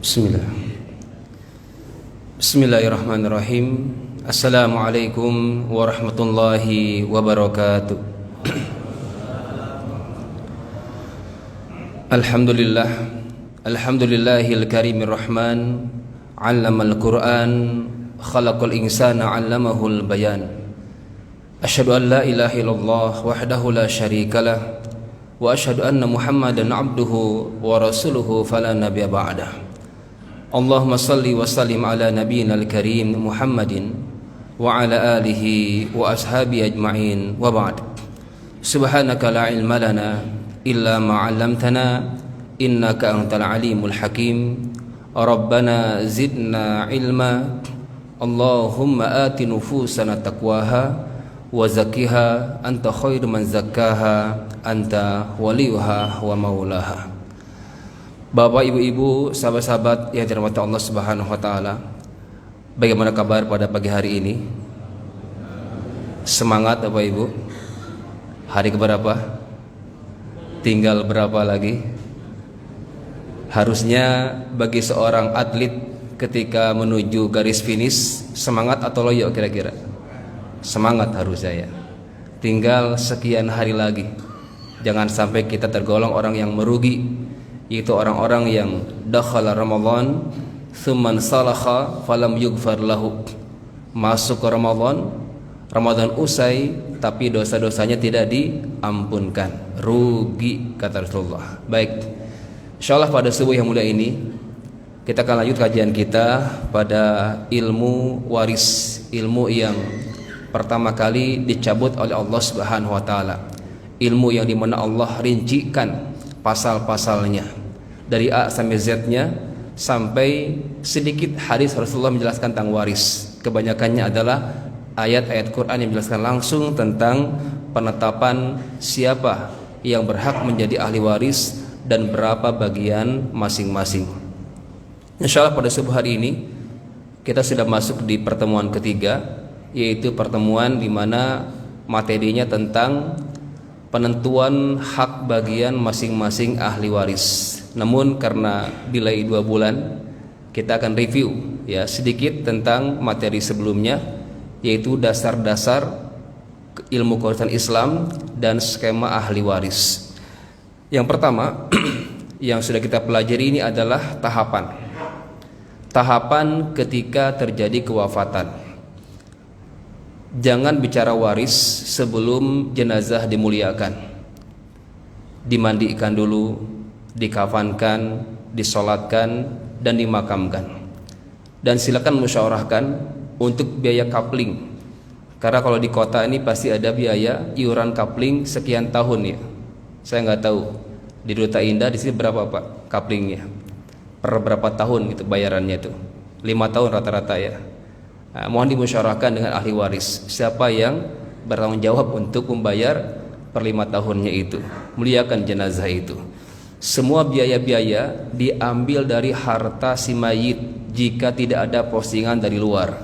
Bismillah. Bismillahirrahmanirrahim. Assalamualaikum warahmatullahi wabarakatuh. Alhamdulillah. Alhamdulillahil karimir rahman. 'Allamal Qur'an, khalaqal insana 'allamahul bayan. Asyhadu an la ilaha illallah wahdahu la syarikalah wa asyhadu anna Muhammadan 'abduhu wa rasuluhu fala nabiyya ba'dah. Allahumma salli wa sallim ala nabiyyina al-karim Muhammadin wa ala alihi wa ashabi ajma'in wa ba'd. Subhanaka la ilma lana illa ma 'allamtana innaka antal alimul hakim. Rabbana zidna ilma. Allahumma ati nufusana taqwaha wa zakkiha anta khairu man zakkaha anta waliyuha wa maulaha. Bapak, ibu-ibu, sahabat-sahabat yang dirahmati Allah Subhanahu wa taala. Bagaimana kabar pada pagi hari ini? Semangat Bapak Ibu? Hari keberapa? Tinggal berapa lagi? Harusnya bagi seorang atlet ketika menuju garis finish semangat atau loyo kira-kira? Semangat harusnya ya. Tinggal sekian hari lagi. Jangan sampai kita tergolong orang yang merugi, yaitu orang-orang yang dakhala Ramadan tsumman salakha falam yughfar lahu. Masuk ke Ramadan usai tapi dosa-dosanya tidak diampunkan. Rugi kata Rasulullah. Baik, insyaallah pada subuh yang mulia ini kita akan lanjut kajian kita pada ilmu waris, ilmu yang pertama kali dicabut oleh Allah Subhanahu wa taala. Ilmu yang dimana Allah rincikan pasal-pasalnya dari A sampai Z-nya, sampai sedikit hadis Rasulullah menjelaskan tentang waris. Kebanyakannya adalah ayat-ayat Quran yang menjelaskan langsung tentang penetapan siapa yang berhak menjadi ahli waris dan berapa bagian masing-masing. Insyaallah pada subuh hari ini kita sudah masuk di pertemuan ketiga, yaitu pertemuan di mana materinya tentang penentuan hak bagian masing-masing ahli waris. Namun karena delay 2 bulan, kita akan review ya sedikit tentang materi sebelumnya, yaitu dasar-dasar ilmu kewarisian Islam dan skema ahli waris. Yang pertama yang sudah kita pelajari ini adalah tahapan ketika terjadi kewafatan. Jangan bicara waris sebelum jenazah dimuliakan. Dimandikan dulu, dikafankan, disolatkan, dan dimakamkan. Dan silakan musyawarahkan untuk biaya kapling. Karena kalau di kota ini pasti ada biaya iuran kapling sekian tahun ya. Saya nggak tahu di Duta Indah di sini berapa Pak kaplingnya. Per berapa tahun gitu bayarannya itu? 5 tahun rata-rata ya. Nah, mohon dimusyawarahkan dengan ahli waris siapa yang bertanggung jawab untuk membayar per 5 tahunnya itu, muliakan jenazah itu. Semua biaya-biaya diambil dari harta si mayit jika tidak ada postingan dari luar.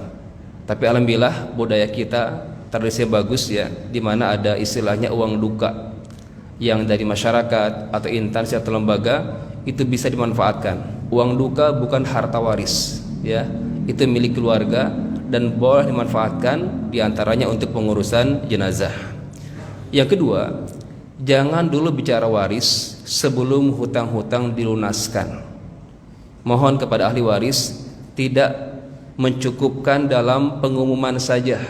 Tapi alhamdulillah budaya kita tradisinya bagus ya, di mana ada istilahnya uang duka yang dari masyarakat atau instansi atau lembaga itu bisa dimanfaatkan. Uang duka bukan harta waris ya, itu milik keluarga dan boleh dimanfaatkan diantaranya untuk pengurusan jenazah. Yang kedua, jangan dulu bicara waris sebelum hutang-hutang dilunaskan. Mohon kepada ahli waris tidak mencukupkan dalam pengumuman saja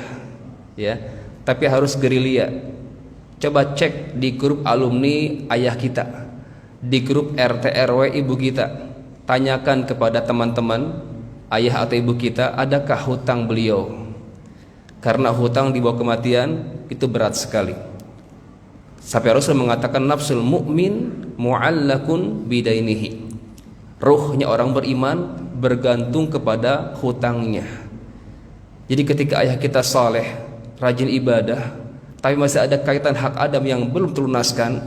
ya, tapi harus gerilya. Coba cek di grup alumni ayah kita, di grup RT RW ibu kita, tanyakan kepada teman-teman ayah atau ibu kita, adakah hutang beliau? Karena hutang di bawah kematian itu berat sekali. Sampai Rasul mengatakan nafsul mu'min mu'allakun bidainihi. Ruhnya orang beriman bergantung kepada hutangnya. Jadi ketika ayah kita saleh, rajin ibadah, tapi masih ada kaitan hak Adam yang belum terlunaskan,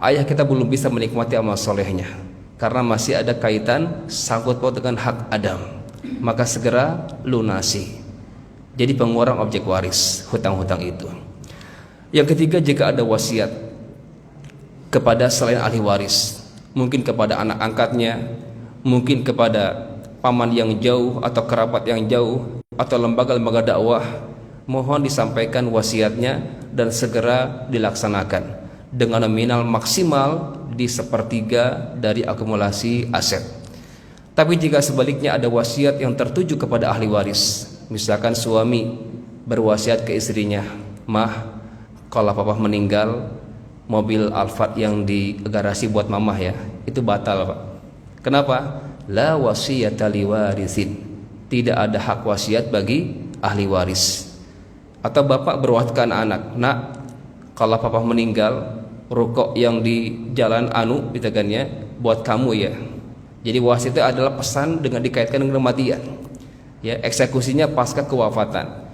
ayah kita belum bisa menikmati amal solehnya karena masih ada kaitan sangkut paut dengan hak Adam. Maka segera lunasi. Jadi pengurang objek waris hutang-hutang itu. Yang ketiga, jika ada wasiat kepada selain ahli waris, mungkin kepada anak angkatnya, mungkin kepada paman yang jauh atau kerabat yang jauh atau lembaga-lembaga dakwah, mohon disampaikan wasiatnya dan segera dilaksanakan dengan nominal maksimal di 1/3 dari akumulasi aset. Tapi jika sebaliknya ada wasiat yang tertuju kepada ahli waris, misalkan suami berwasiat ke istrinya, "Mah, kalau papa meninggal, mobil Alphard yang di garasi buat mamah ya, itu batal, Pak." Kenapa? La wasiyata liwarisin. Tidak ada hak wasiat bagi ahli waris. Atau bapak berwasiat ke anak-anak, "Nak, kalau papa meninggal, rokok yang di jalan anu bitagannya buat kamu ya." Jadi wasiat itu adalah pesan dengan dikaitkan dengan kematian. Ya, eksekusinya pasca kewafatan.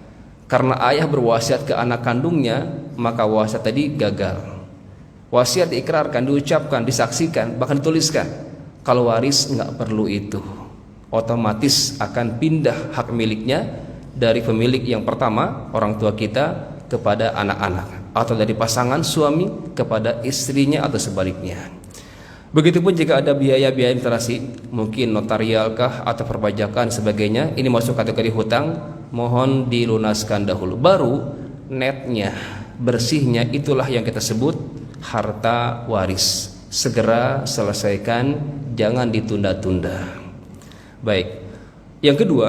Karena ayah berwasiat ke anak kandungnya, maka wasiat tadi gagal. Wasiat diikrarkan, diucapkan, disaksikan, bahkan dituliskan. Kalau waris nggak perlu itu. Otomatis akan pindah hak miliknya dari pemilik yang pertama, orang tua kita, kepada anak-anak, atau dari pasangan suami kepada istrinya atau sebaliknya. Begitupun jika ada biaya-biaya administrasi, mungkin notarialkah atau perpajakan sebagainya, ini masuk kategori hutang, mohon dilunaskan dahulu. Baru netnya, bersihnya, itulah yang kita sebut harta waris. Segera selesaikan, jangan ditunda-tunda. Baik. Yang kedua,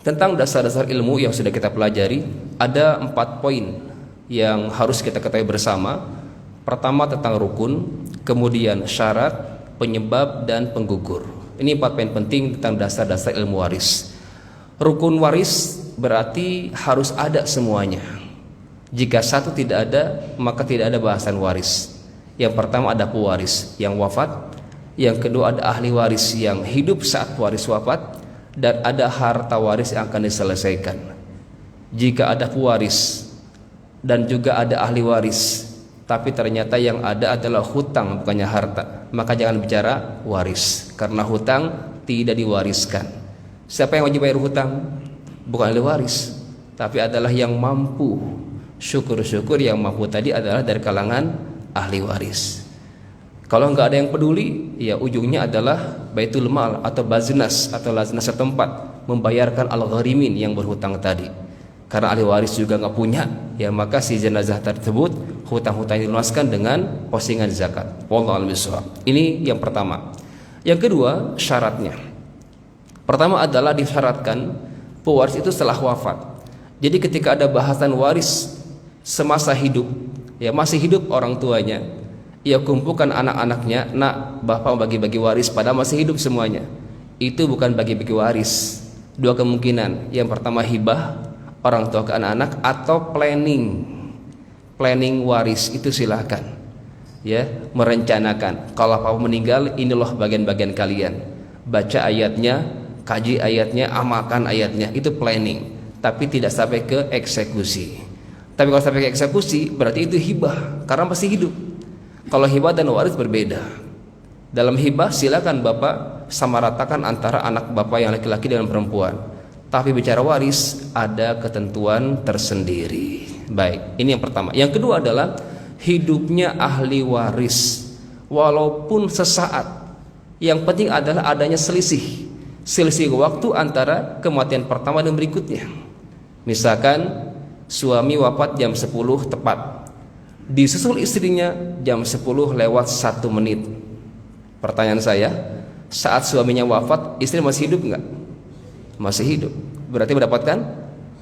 tentang dasar-dasar ilmu yang sudah kita pelajari, ada 4 poin yang harus kita ketahui bersama. Pertama tentang rukun, kemudian syarat, penyebab, dan penggugur. Ini 4 poin penting tentang dasar-dasar ilmu waris. Rukun waris berarti harus ada semuanya. Jika satu tidak ada, maka tidak ada bahasan waris. Yang pertama ada pewaris yang wafat, yang kedua ada ahli waris yang hidup saat waris wafat, dan ada harta waris yang akan diselesaikan. Jika ada pewaris dan juga ada ahli waris, tapi ternyata yang ada adalah hutang bukannya harta, maka jangan bicara waris, karena hutang tidak diwariskan. Siapa yang wajib bayar hutang? Bukan ahli waris, tapi adalah yang mampu. Syukur-syukur yang mampu tadi adalah dari kalangan ahli waris. Kalau nggak ada yang peduli, ya ujungnya adalah baitul mal atau baznas atau laznas setempat membayarkan al-gharimin yang berhutang tadi. Karena ahli waris juga nggak punya, ya maka si jenazah tersebut hutang-hutang dilunaskan dengan posingan zakat. Wallahu a'lam bishawab. Ini yang pertama. Yang kedua, syaratnya. Pertama adalah disyaratkan pewaris itu setelah wafat. Jadi ketika ada bahasan waris semasa hidup, ya masih hidup orang tuanya, ia kumpulkan anak-anaknya, "Nak, bapak bagi-bagi waris," pada masih hidup semuanya. Itu bukan bagi-bagi waris. 2 kemungkinan. Yang pertama hibah orang tua ke anak-anak, atau planning waris. Itu silahkan, ya, merencanakan. Kalau papa meninggal, ini loh bagian-bagian kalian. Baca ayatnya, kaji ayatnya, amalkan ayatnya. Itu planning. Tapi tidak sampai ke eksekusi. Tapi kalau sampai ke eksekusi, berarti itu hibah, karena masih hidup. Kalau hibah dan waris berbeda. Dalam hibah silakan bapak samaratakan antara anak bapak yang laki-laki dengan perempuan. Tapi bicara waris ada ketentuan tersendiri. Baik, ini yang pertama. Yang kedua adalah hidupnya ahli waris, walaupun sesaat. Yang penting adalah adanya selisih waktu antara kematian pertama dan berikutnya. Misalkan suami wafat jam 10 tepat, disusul istrinya jam 10 lewat 1 menit. Pertanyaan saya, saat suaminya wafat, istri masih hidup enggak? Masih hidup. Berarti mendapatkan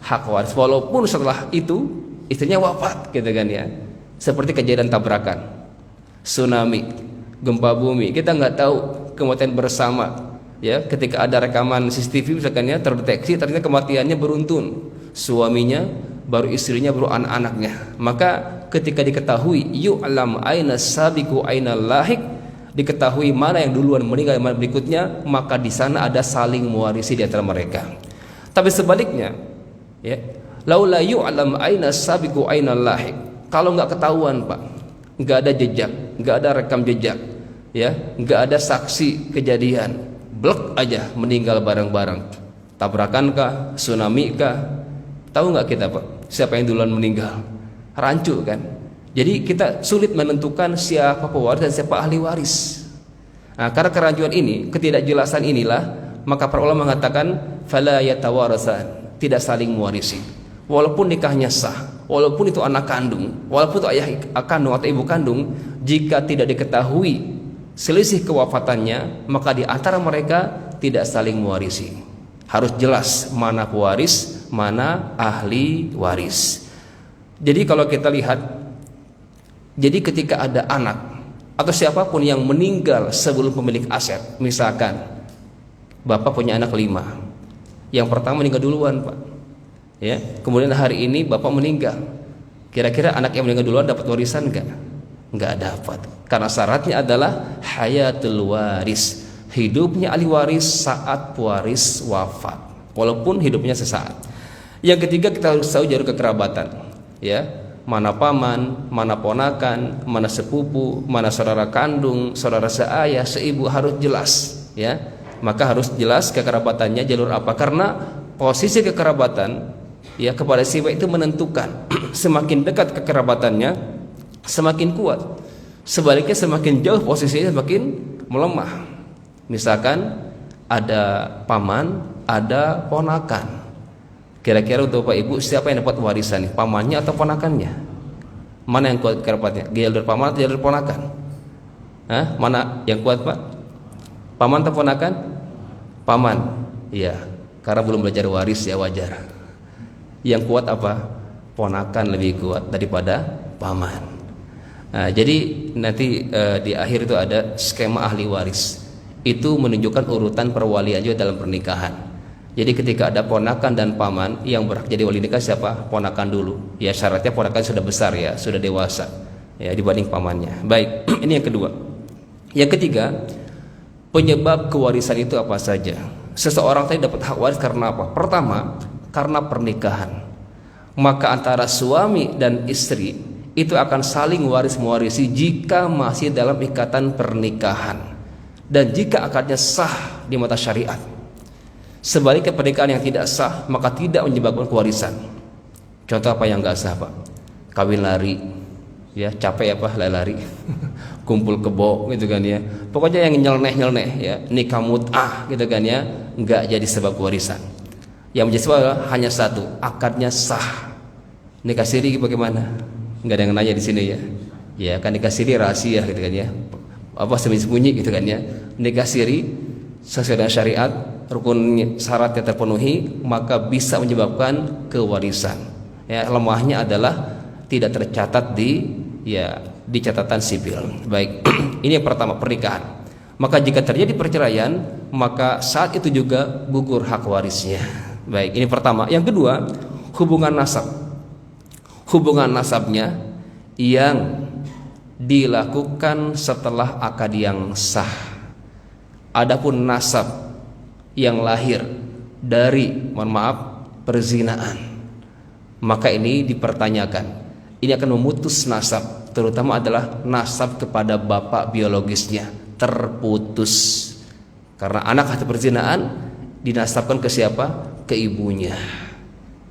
hak waris walaupun setelah itu istrinya wafat, gitu kan ya. Seperti kejadian tabrakan, tsunami, gempa bumi, kita nggak tahu kematian bersama. Ya, ketika ada rekaman CCTV misalkan ya, terdeteksi ternyata kematiannya beruntun. Suaminya, baru istrinya, baru anak-anaknya. Maka ketika diketahui yu'lam aina sabiqu aina lahik, diketahui mana yang duluan meninggal mana berikutnya, maka di sana ada saling mewarisi di antara mereka. Tapi sebaliknya, ya, laula yu'lam aina sabiqu aina lahik, kalau nggak ketahuan Pak, nggak ada jejak, nggak ada rekam jejak, ya, nggak ada saksi kejadian, blek aja meninggal bareng-bareng. Tabrakankah, tsunami kah? Tahu nggak kita Pak, siapa yang duluan meninggal? Rancu kan? Jadi kita sulit menentukan siapa pewaris dan siapa ahli waris. Nah, karena kerancuan ini, ketidakjelasan inilah, maka para ulama mengatakan fala yatawarasan, tidak saling mewarisi. Walaupun nikahnya sah, walaupun itu anak kandung, walaupun itu ayah kandung atau ibu kandung, jika tidak diketahui selisih kewafatannya, maka di antara mereka tidak saling mewarisi. Harus jelas mana pewaris, mana ahli waris. Jadi kalau kita lihat, jadi ketika ada anak atau siapapun yang meninggal sebelum pemilik aset, misalkan bapak punya anak 5, yang pertama meninggal duluan, Pak, ya, kemudian hari ini bapak meninggal, kira-kira anak yang meninggal duluan dapat warisan nggak dapat, karena syaratnya adalah hayatul waris, hidupnya ahli waris saat pewaris wafat, walaupun hidupnya sesaat. Yang ketiga, kita harus tahu jalur kekerabatan, ya, mana paman, mana ponakan, mana sepupu, mana saudara kandung, saudara seayah, seibu, harus jelas, ya. Maka harus jelas kekerabatannya jalur apa, karena posisi kekerabatan, ya, kepada si baik itu menentukan. Semakin dekat kekerabatannya semakin kuat, sebaliknya semakin jauh posisinya semakin melemah. Misalkan ada paman, ada ponakan, kira-kira untuk Bapak Ibu siapa yang dapat warisan, pamannya atau ponakannya? Mana yang kuat kerabatnya? Jalur paman atau jalur ponakan? Hah? Mana yang kuat, Pak? Paman atau ponakan? Paman. Iya, karena belum belajar waris, ya wajar. Yang kuat apa? Ponakan lebih kuat daripada paman. Nah, jadi nanti di akhir itu ada skema ahli waris. Itu menunjukkan urutan perwalian juga dalam pernikahan. Jadi ketika ada ponakan dan paman, yang berhak jadi wali nikah siapa? Ponakan dulu. Ya, syaratnya ponakan sudah besar, ya, sudah dewasa, ya, dibanding pamannya. Baik, ini yang kedua. Yang ketiga, penyebab kewarisan itu apa saja? Seseorang tadi dapat hak waris karena apa? Pertama, karena pernikahan. Maka antara suami dan istri itu akan saling waris-mewarisi jika masih dalam ikatan pernikahan dan jika akadnya sah di mata syariat. Sebaliknya pernikahan yang tidak sah maka tidak menyebabkan kewarisan. Contoh apa yang nggak sah, Pak? Kawin lari, ya, capek apa lari kumpul kebo gitu kan, ya, pokoknya yang nyeleneh ya, nikah mut'ah gitu kan, ya, nggak jadi sebab warisan. Yang menjadi sebab hanya satu, akadnya sah. Nikah siri bagaimana? Nggak ada yang nanya di sini, ya, ya kan, nikah siri rahasia gitu kan, ya, apa sembunyi-sembunyi gitu kan, ya. Nikah siri sesuai dengan syariat, rukun syaratnya terpenuhi, maka bisa menyebabkan kewarisan. Ya, lemahnya adalah tidak tercatat di catatan sipil. Baik, ini yang pertama, pernikahan. Maka jika terjadi perceraian, maka saat itu juga gugur hak warisnya. Baik, ini pertama. Yang kedua, hubungan nasab. Hubungan nasabnya yang dilakukan setelah akad yang sah. Adapun nasab yang lahir dari, mohon maaf, perzinaan, maka ini dipertanyakan. Ini akan memutus nasab, terutama adalah nasab kepada bapak biologisnya, terputus. Karena anak hasil perzinaan dinasabkan ke siapa? Ke ibunya.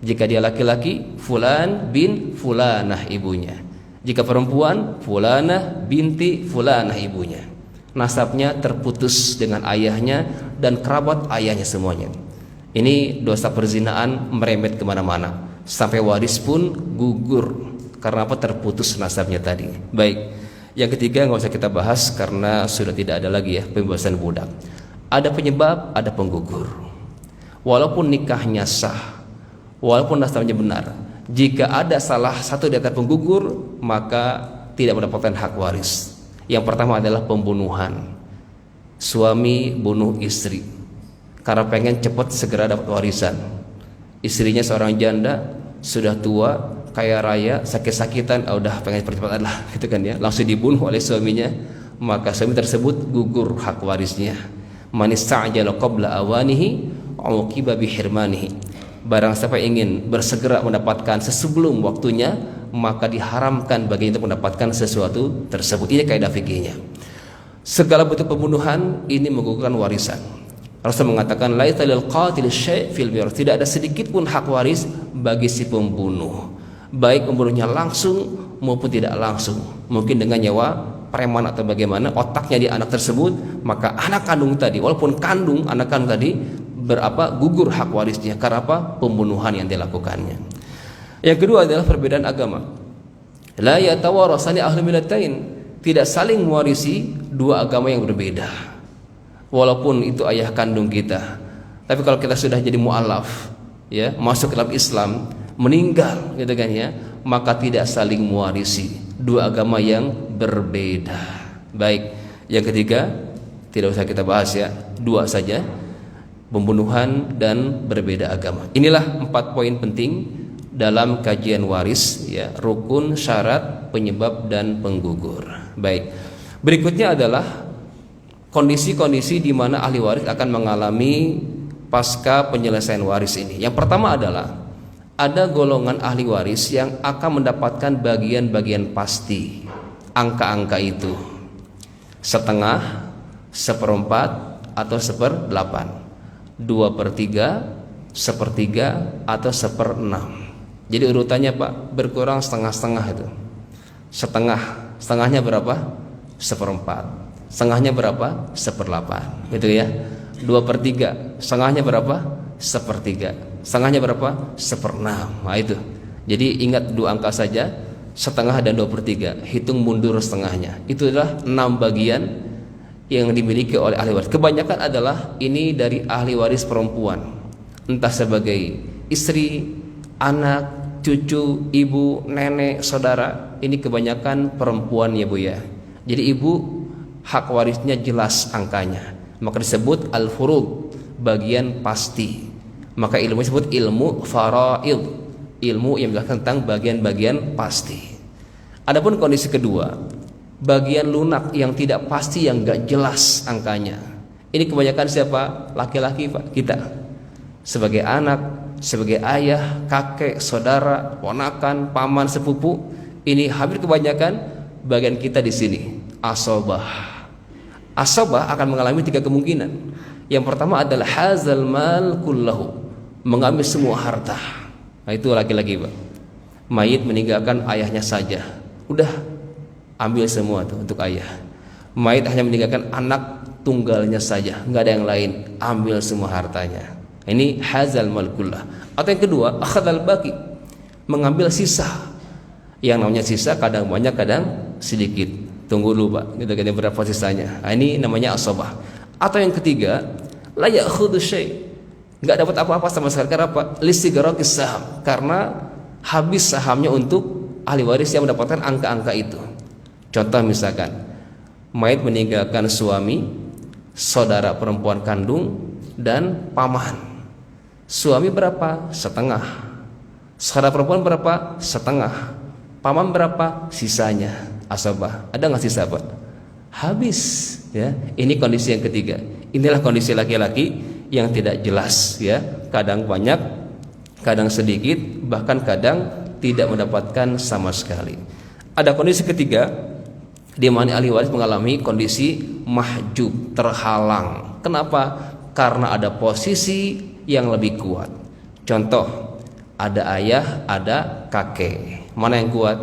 Jika dia laki-laki, fulan bin fulanah ibunya. Jika perempuan, fulanah binti fulanah ibunya. Nasabnya terputus dengan ayahnya dan kerabat ayahnya semuanya. Ini dosa perzinaan merembet kemana-mana, sampai waris pun gugur. Karena apa? Terputus nasabnya tadi. Baik, yang ketiga nggak usah kita bahas karena sudah tidak ada lagi, ya, pembebasan budak. Ada penyebab, ada penggugur. Walaupun nikahnya sah, walaupun nasabnya benar, jika ada salah satu di antara penggugur, maka tidak mendapatkan hak waris. Yang pertama adalah pembunuhan. Suami bunuh istri karena pengen cepat segera dapat warisan. Istrinya seorang janda, sudah tua, kaya raya, sakit-sakitan, udah pengen percepatan lah gitu kan, ya, langsung dibunuh oleh suaminya, maka suami tersebut gugur hak warisnya. Man ista'jala qabla awanihi uqiba bihirmanihi. Barang siapa ingin bersegera mendapatkan sebelum waktunya, maka diharamkan baginya untuk mendapatkan sesuatu tersebut. Ini kaidah fikihnya. Segala bentuk pembunuhan ini menggugurkan warisan. Rasul mengatakan laisa lil qatil syai' fil mir. Tidak ada sedikit pun hak waris bagi si pembunuh, baik membunuhnya langsung maupun tidak langsung, mungkin dengan nyawa preman atau bagaimana, otaknya di anak tersebut, maka anak kandung tadi, walaupun kandung, anak kandung tadi gugur hak warisnya karena apa? Pembunuhan yang dilakukannya. Yang kedua adalah perbedaan agama. La yatawarasani ahli millatain, tidak saling mewarisi dua agama yang berbeda. Walaupun itu ayah kandung kita. Tapi kalau kita sudah jadi mu'alaf, ya, masuk ke dalam Islam, meninggal gitu kan ya, maka tidak saling mewarisi dua agama yang berbeda. Baik, yang ketiga tidak usah kita bahas ya, dua saja, pembunuhan dan berbeda agama. Inilah 4 poin penting dalam kajian waris ya, rukun, syarat, penyebab dan penggugur. Baik. Berikutnya adalah kondisi-kondisi di mana ahli waris akan mengalami pasca penyelesaian waris ini. Yang pertama adalah ada golongan ahli waris yang akan mendapatkan bagian-bagian pasti. Angka-angka itu setengah, 1/4 atau 1/8, 2/3, 1/3 atau 1/6. Jadi urutannya Pak, berkurang setengah-setengah itu. Setengahnya berapa? 1/4. Setengahnya berapa? 1/8. Gitu ya. 2/3. Setengahnya berapa? 1/3. Setengahnya berapa? 1/6. Nah itu. Jadi ingat dua angka saja, setengah dan 2/3. Hitung mundur setengahnya. Itu adalah 6 bagian yang dimiliki oleh ahli waris. Kebanyakan adalah ini dari ahli waris perempuan, entah sebagai istri, anak, cucu, ibu, nenek, saudara. Ini kebanyakan perempuan ya Bu ya. Jadi ibu hak warisnya jelas angkanya, maka disebut al-furud, bagian pasti. Maka ilmu disebut ilmu faraid, ilmu yang menjelaskan tentang bagian-bagian pasti. Adapun kondisi kedua, bagian lunak yang tidak pasti, yang gak jelas angkanya. Ini kebanyakan siapa? Laki-laki Pak, kita sebagai anak, sebagai ayah, kakek, saudara, ponakan, paman, sepupu. Ini hampir kebanyakan bagian kita di sini. Asobah akan mengalami 3 kemungkinan. Yang pertama adalah hazal mal kullahu, mengambil semua harta. Nah itu laki-laki Pak, mayit meninggalkan ayahnya saja, udah ambil semua tuh untuk ayah. Mayit hanya meninggalkan anak tunggalnya saja, nggak ada yang lain, ambil semua hartanya. Ini hazal mal kullah. Atau yang kedua, akhadal baqi, mengambil sisa. Yang namanya sisa kadang banyak kadang sedikit. Tunggu dulu Pak, kita ganti berapa sisanya. Nah, ini namanya asabah. Atau yang ketiga, la ya'khudhu syai', enggak dapat apa-apa sama sekali. Karena apa? Listigraqis saham, karena habis sahamnya untuk ahli waris yang mendapatkan angka-angka itu. Contoh misalkan mayit meninggalkan suami, saudara perempuan kandung dan paman. Suami berapa? Setengah. Saudara perempuan berapa? Setengah. Paman berapa? Sisanya. Asabah. Ada nggak sisa Pak? Habis ya. Ini kondisi yang ketiga. Inilah kondisi laki-laki yang tidak jelas ya. Kadang banyak, kadang sedikit, bahkan kadang tidak mendapatkan sama sekali. Ada kondisi ketiga di mana ahli waris mengalami kondisi mahjub, terhalang. Kenapa? Karena ada posisi yang lebih kuat. Contoh, ada ayah, ada kakek. Mana yang kuat?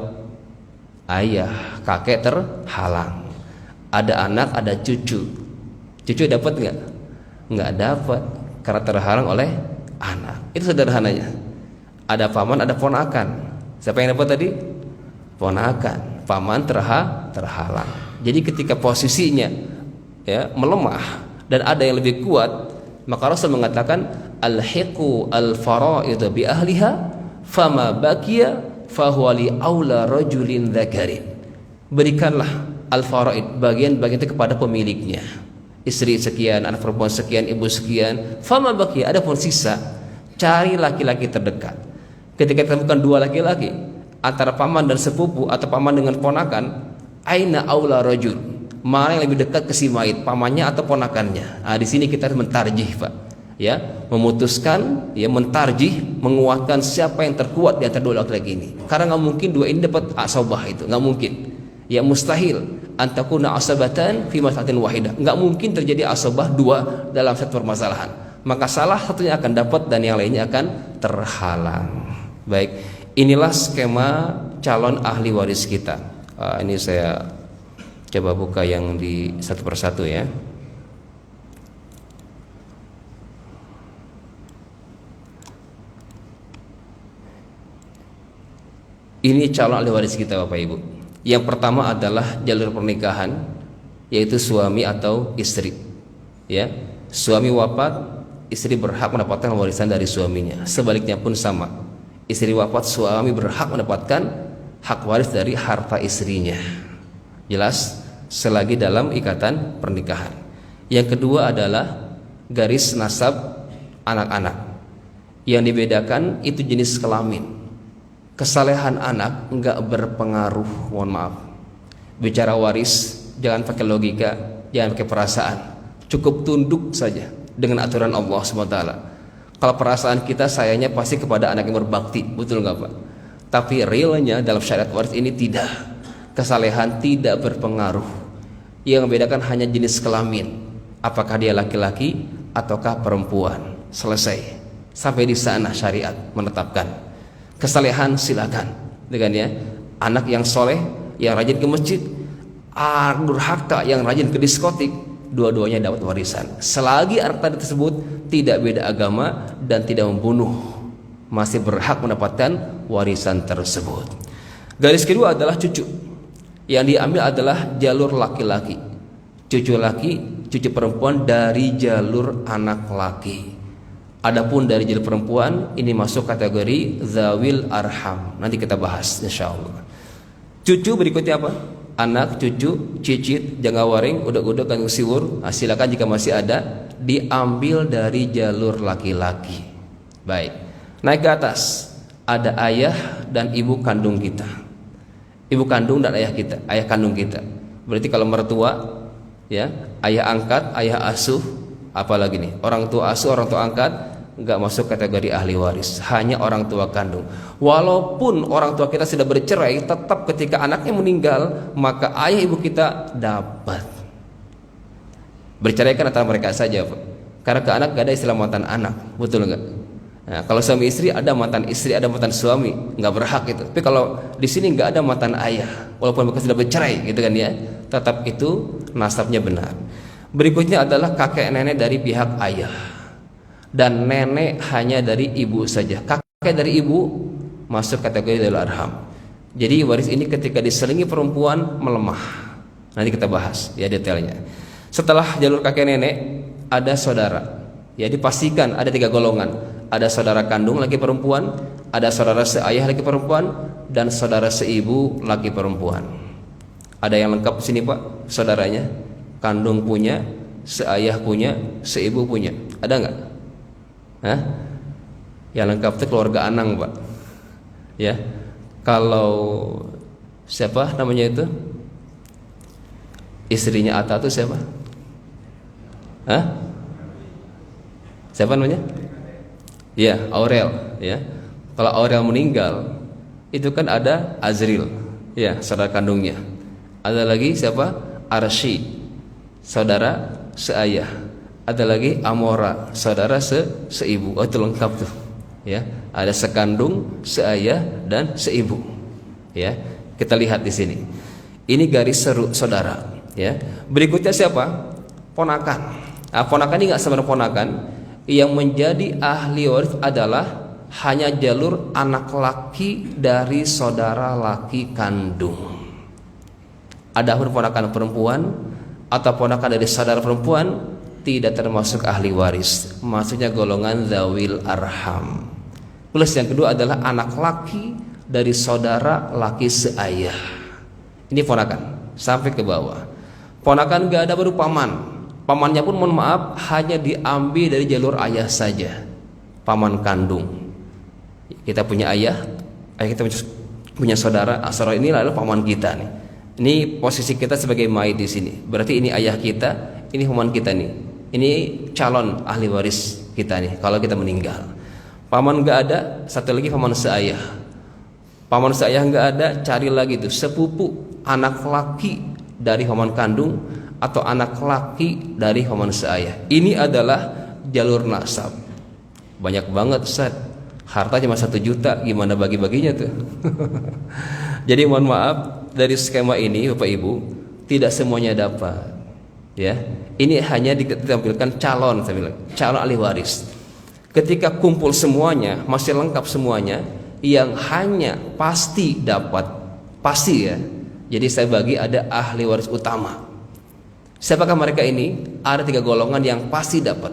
Ayah, kakek terhalang. Ada anak, ada cucu. Cucu dapat nggak? Nggak dapat karena terhalang oleh anak. Itu sederhananya. Ada paman, ada ponakan. Siapa yang dapat tadi? Ponakan. Paman terhalang. Jadi ketika posisinya ya melemah dan ada yang lebih kuat, maka Rasul mengatakan alhiqu al-fara'id bi ahliha fama baqiya fahuwa li aula rajulin dzakarin. Berikanlah al-faraid, bagian-bagian itu kepada pemiliknya. Istri sekian, anak perempuan sekian, ibu sekian. Fama baqiya, adapun sisa, cari laki-laki terdekat. Ketika ditemukan 2 laki-laki, antara paman dan sepupu atau paman dengan ponakan, aina aula rajul, mana yang lebih dekat ke si mayit, pamannya atau ponakannya. Nah, di sini kita harus mentarjih Pak. Ya, memutuskan, ya mentarjih, menguatkan siapa yang terkuat di antara 2 laki-laki ini. Karena nggak mungkin 2 ini dapat asabah, itu nggak mungkin. Ya mustahil antakuna asabatan fi maslahatin wahidah. Nggak mungkin terjadi asabah 2 dalam satu permasalahan. Maka salah satunya akan dapat dan yang lainnya akan terhalang. Baik, inilah skema calon ahli waris kita. Ini saya Coba buka yang di satu persatu ya. Ini calon ahli waris kita Bapak Ibu. Yang pertama adalah jalur pernikahan, yaitu suami atau istri. Ya, suami wafat, istri berhak mendapatkan warisan dari suaminya. Sebaliknya pun sama. Istri wafat, suami berhak mendapatkan hak waris dari harta istrinya. Jelas? Selagi dalam ikatan pernikahan. Yang kedua adalah garis nasab anak-anak. Yang dibedakan itu jenis kelamin. Kesalehan anak enggak berpengaruh, mohon maaf. Bicara waris jangan pakai logika, jangan pakai perasaan. Cukup tunduk saja dengan aturan Allah SWT. Kalau perasaan kita sayangnya pasti kepada anak yang berbakti, betul enggak Pak? Tapi realnya dalam syariat waris ini tidak. Kesalehan tidak berpengaruh. Yang membedakan hanya jenis kelamin. Apakah dia laki-laki ataukah perempuan. Selesai. Sampai di sana syariat menetapkan. Kesalehan silakan, dengan ya anak yang soleh, yang rajin ke masjid, durhaka yang rajin ke diskotik, dua-duanya dapat warisan. Selagi harta tersebut tidak beda agama dan tidak membunuh, masih berhak mendapatkan warisan tersebut. Garis kedua adalah cucu. Yang diambil adalah jalur laki-laki, cucu laki, cucu perempuan dari jalur anak laki. Adapun dari jalur perempuan ini masuk kategori zawil arham. Nanti kita bahas insyaallah. Cucu berikutnya apa? Anak, cucu, cicit, jangga waring, udak-udak, kandung siwur. Silakan jika masih ada diambil dari jalur laki-laki. Baik. Naik ke atas. Ada ayah dan ibu kandung kita. Ibu kandung dan ayah kita, ayah kandung kita. Berarti kalau mertua ya, ayah angkat, ayah asuh, apalagi nih orang tua asuh, orang tua angkat nggak masuk kategori ahli waris, hanya orang tua kandung. Walaupun orang tua kita sudah bercerai, tetap ketika anaknya meninggal maka ayah ibu kita dapat. Bercerai kan antara mereka saja Pak. Karena ke anak gak ada istilah mantan anak, betul nggak? Nah, kalau suami istri ada mantan istri, ada mantan suami, nggak berhak itu. Tapi kalau di sini nggak ada mantan ayah, walaupun mereka sudah bercerai, gitu kan ya, tetap itu nasabnya benar. Berikutnya adalah kakek nenek dari pihak ayah dan nenek hanya dari ibu saja. Kakek dari ibu masuk kategori dalil arham. Jadi waris ini ketika diselingi perempuan melemah. Nanti kita bahas ya detailnya. Setelah jalur kakek nenek ada saudara. Ya dipastikan ada 3 golongan. Ada saudara kandung laki perempuan, ada saudara seayah laki perempuan, dan saudara seibu laki perempuan. Ada yang lengkap di sini Pak, saudaranya? Kandung punya, seayah punya, seibu punya. Ada nggak? Hah? Yang lengkap itu keluarga Anang Pak. Ya, kalau siapa namanya itu? Istrinya Atta itu siapa? Hah? Siapa namanya? Ya, Aurel. Ya, kalau Aurel meninggal, itu kan ada Azril, ya saudara kandungnya. Ada lagi siapa? Arsy, saudara seayah. Ada lagi Amora, saudara seibu. Oh itu lengkap tuh. Ya, ada sekandung, seayah dan seibu. Ya, kita lihat di sini. Ini garis seru saudara. Ya, berikutnya siapa? Ponakan. Nah, ponakan ini nggak sebenarnya ponakan. Yang menjadi ahli waris adalah hanya jalur anak laki dari saudara laki kandung. Adapun ponakan perempuan atau ponakan dari saudara perempuan tidak termasuk ahli waris, maksudnya golongan zawil arham. Plus yang kedua adalah anak laki dari saudara laki seayah. Ini ponakan sampai ke bawah. Ponakan gak ada baru paman. Pamannya pun mohon maaf hanya diambil dari jalur ayah saja. Paman kandung. Kita punya ayah kita punya saudara. Saudara ini adalah paman kita nih. Ini posisi kita sebagai mayit di sini. Berarti ini ayah kita, ini paman kita nih. Ini calon ahli waris kita nih kalau kita meninggal. Paman nggak ada, satu lagi paman seayah. Paman seayah nggak ada, cari lagi tuh sepupu anak laki dari paman kandung atau anak laki dari paman seayah. Ini adalah jalur nasab. Banyak banget Ustaz. Harta cuma 1 juta, gimana bagi-baginya tuh? Jadi mohon maaf, dari skema ini Bapak Ibu, tidak semuanya dapat. Ya, ini hanya ditampilkan calon, saya bilang, calon ahli waris. Ketika kumpul semuanya, masih lengkap semuanya, yang hanya pasti dapat, pasti ya. Jadi saya bagi ada ahli waris utama. Siapakah mereka ini? Ada 3 golongan yang pasti dapat.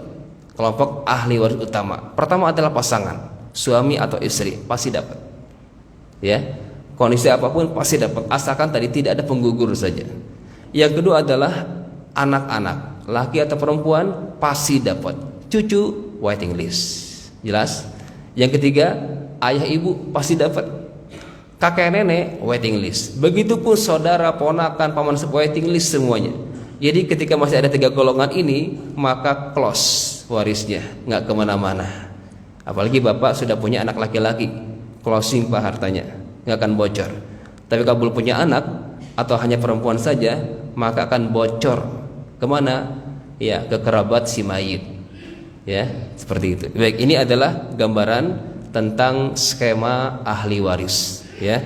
Kelompok ahli waris utama. Pertama adalah pasangan, suami atau istri, pasti dapat. Ya, kondisi apapun pasti dapat, asalkan tadi tidak ada penggugur saja. Yang kedua adalah anak-anak, laki atau perempuan, pasti dapat. Cucu, waiting list. Jelas? Yang ketiga, ayah ibu pasti dapat. Kakek nenek, waiting list. Begitupun saudara, ponakan, paman, waiting list semuanya. Jadi ketika masih ada 3 golongan ini, maka close warisnya, nggak kemana-mana. Apalagi bapak sudah punya anak laki-laki, closing pak hartanya, nggak akan bocor. Tapi kalau belum punya anak atau hanya perempuan saja, maka akan bocor kemana? Ya, ke kerabat si mayit. Ya, seperti itu. Baik, ini adalah gambaran tentang skema ahli waris. Ya,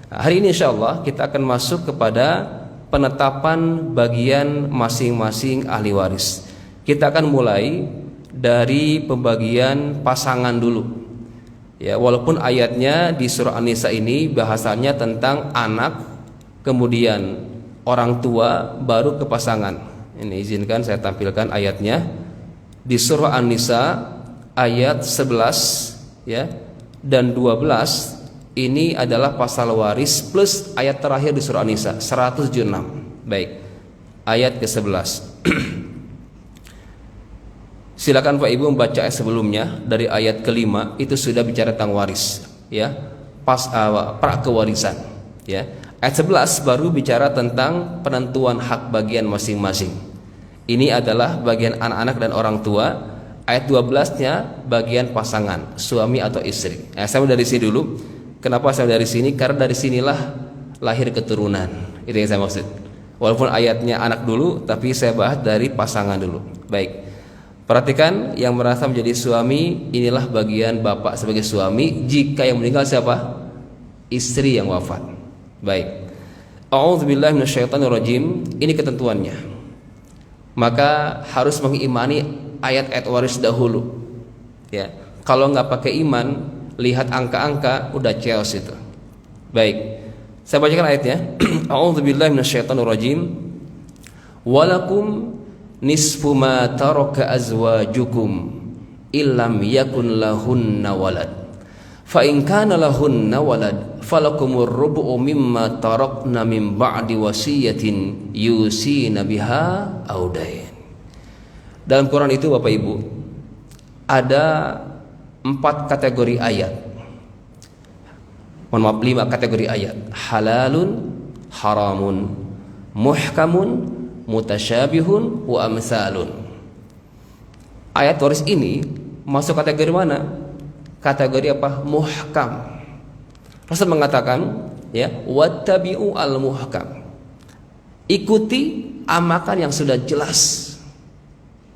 hari ini insya Allah kita akan masuk kepada penetapan bagian masing-masing ahli waris. Kita akan mulai dari pembagian pasangan dulu. Ya, walaupun ayatnya di surah An-Nisa ini bahasanya tentang anak, kemudian orang tua, baru ke pasangan. Ini izinkan saya tampilkan ayatnya di surah An-Nisa ayat 11 ya dan 12. Ini adalah pasal waris plus ayat terakhir di surah An-Nisa 176. Baik, ayat ke-11. Silakan Pak Ibu membaca ayat sebelumnya. Dari ayat ke-5 itu sudah bicara tentang waris, ya, pra kewarisan, ya. Ayat 11 baru bicara tentang penentuan hak bagian masing-masing. Ini adalah bagian anak-anak dan orang tua. Ayat 12-nya bagian pasangan, suami atau istri. Saya dari sini dulu. Kenapa saya dari sini? Karena dari sinilah lahir keturunan. Itu yang saya maksud. Walaupun ayatnya anak dulu, tapi saya bahas dari pasangan dulu. Baik. Perhatikan, yang merasa menjadi suami, inilah bagian bapak sebagai suami. Jika yang meninggal siapa? Istri yang wafat. Baik. A'udzubillahi minasyaitonirrajim. Ini ketentuannya. Maka harus mengimani ayat-ayat waris dahulu. Ya. Kalau nggak pakai iman, lihat angka-angka, udah chaos itu. Baik. Saya bacakan ayatnya. A'udzubillahi minasyaitonirrajim. Walakum nisfu ma taraka azwajukum illam yakun lahunna walad fa in kana lahunna walad falakumur rubu'u mimma tarakna min ba'di wasiyatin yusina biha aw dain. Dalam Quran itu Bapak Ibu ada 4 kategori ayat. Mohon maaf, 5 kategori ayat. Halalun, haramun, muhkamun, mutasyabihun wa amsalun. Ayat waris ini masuk kategori mana? Kategori apa? Muhkam. Rasul mengatakan, ya, wattabi'u al-muhkam. Ikuti, amalkan yang sudah jelas.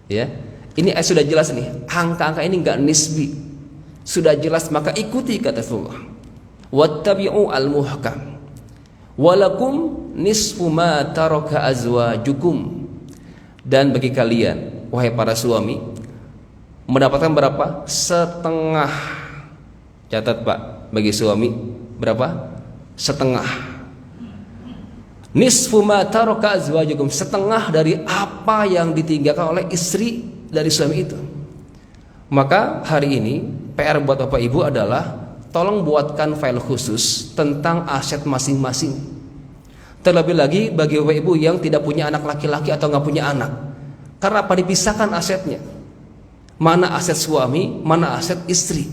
Ya. Ini sudah jelas nih. Angka-angka ini enggak nisbi. Sudah jelas, maka ikuti kata Rasulullah. Wattabi'u al-muhkam. Walakum nisfu ma taraka azwajukum. Dan bagi kalian, wahai para suami, mendapatkan berapa? Setengah. Catat Pak, bagi suami berapa? Setengah. Nisfu ma taraka azwajukum, setengah dari apa yang ditinggalkan oleh istri dari suami itu. Maka hari ini PR buat Bapak Ibu adalah tolong buatkan file khusus tentang aset masing-masing. Terlebih lagi bagi Bapak Ibu yang tidak punya anak laki-laki atau nggak punya anak. Karena apa? Dipisahkan asetnya. Mana aset suami, mana aset istri.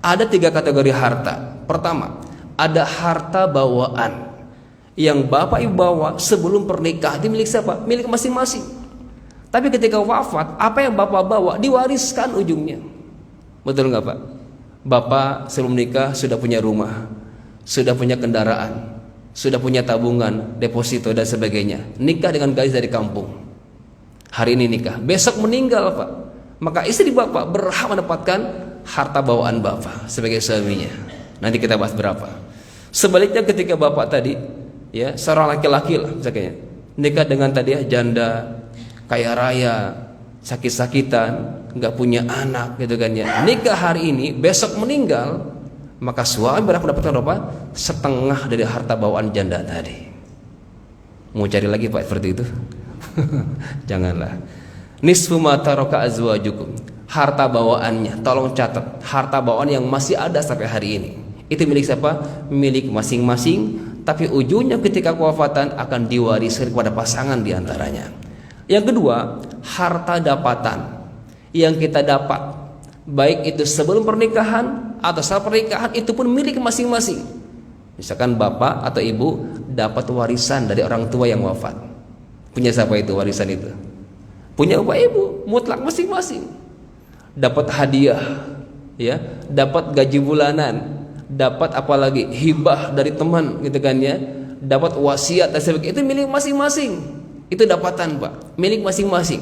Ada 3 kategori harta. Pertama, ada harta bawaan yang Bapak Ibu bawa sebelum pernikahan. Itu milik siapa? Milik masing-masing. Tapi ketika wafat, apa yang Bapak bawa diwariskan ujungnya. Betul nggak Pak? Bapak sebelum nikah sudah punya rumah, sudah punya kendaraan, sudah punya tabungan, deposito dan sebagainya. Nikah dengan gadis dari kampung. Hari ini nikah, besok meninggal Pak. Maka istri Bapak berhak mendapatkan harta bawaan Bapak sebagai suaminya. Nanti kita bahas berapa. Sebaliknya ketika Bapak tadi, ya, seorang laki-laki lah misalnya, nikah dengan tadi ya janda kaya raya, sakit-sakitan, nggak punya anak gitu kan ya. Nikah hari ini, besok meninggal, maka suami berapa dapatkan berapa? Setengah dari harta bawaan janda tadi. Mau cari lagi Pak seperti itu? Janganlah. Nisfu ma taraka azwajukum. Harta bawaannya, tolong catat, harta bawaan yang masih ada sampai hari ini. Itu milik siapa? Milik masing-masing, tapi ujungnya ketika kewafatan akan diwariskan kepada pasangan diantaranya. Yang kedua, harta dapatan yang kita dapat, baik itu sebelum pernikahan atau setelah pernikahan, itu pun milik masing-masing. Misalkan bapak atau ibu dapat warisan dari orang tua yang wafat. Punya siapa itu warisan itu? Punya bapak ibu, mutlak masing-masing. Dapat hadiah, ya, dapat gaji bulanan, dapat apalagi hibah dari teman gitu kan ya, dapat wasiat dan sebagainya, itu milik masing-masing. Itu dapatan Pak, milik masing-masing.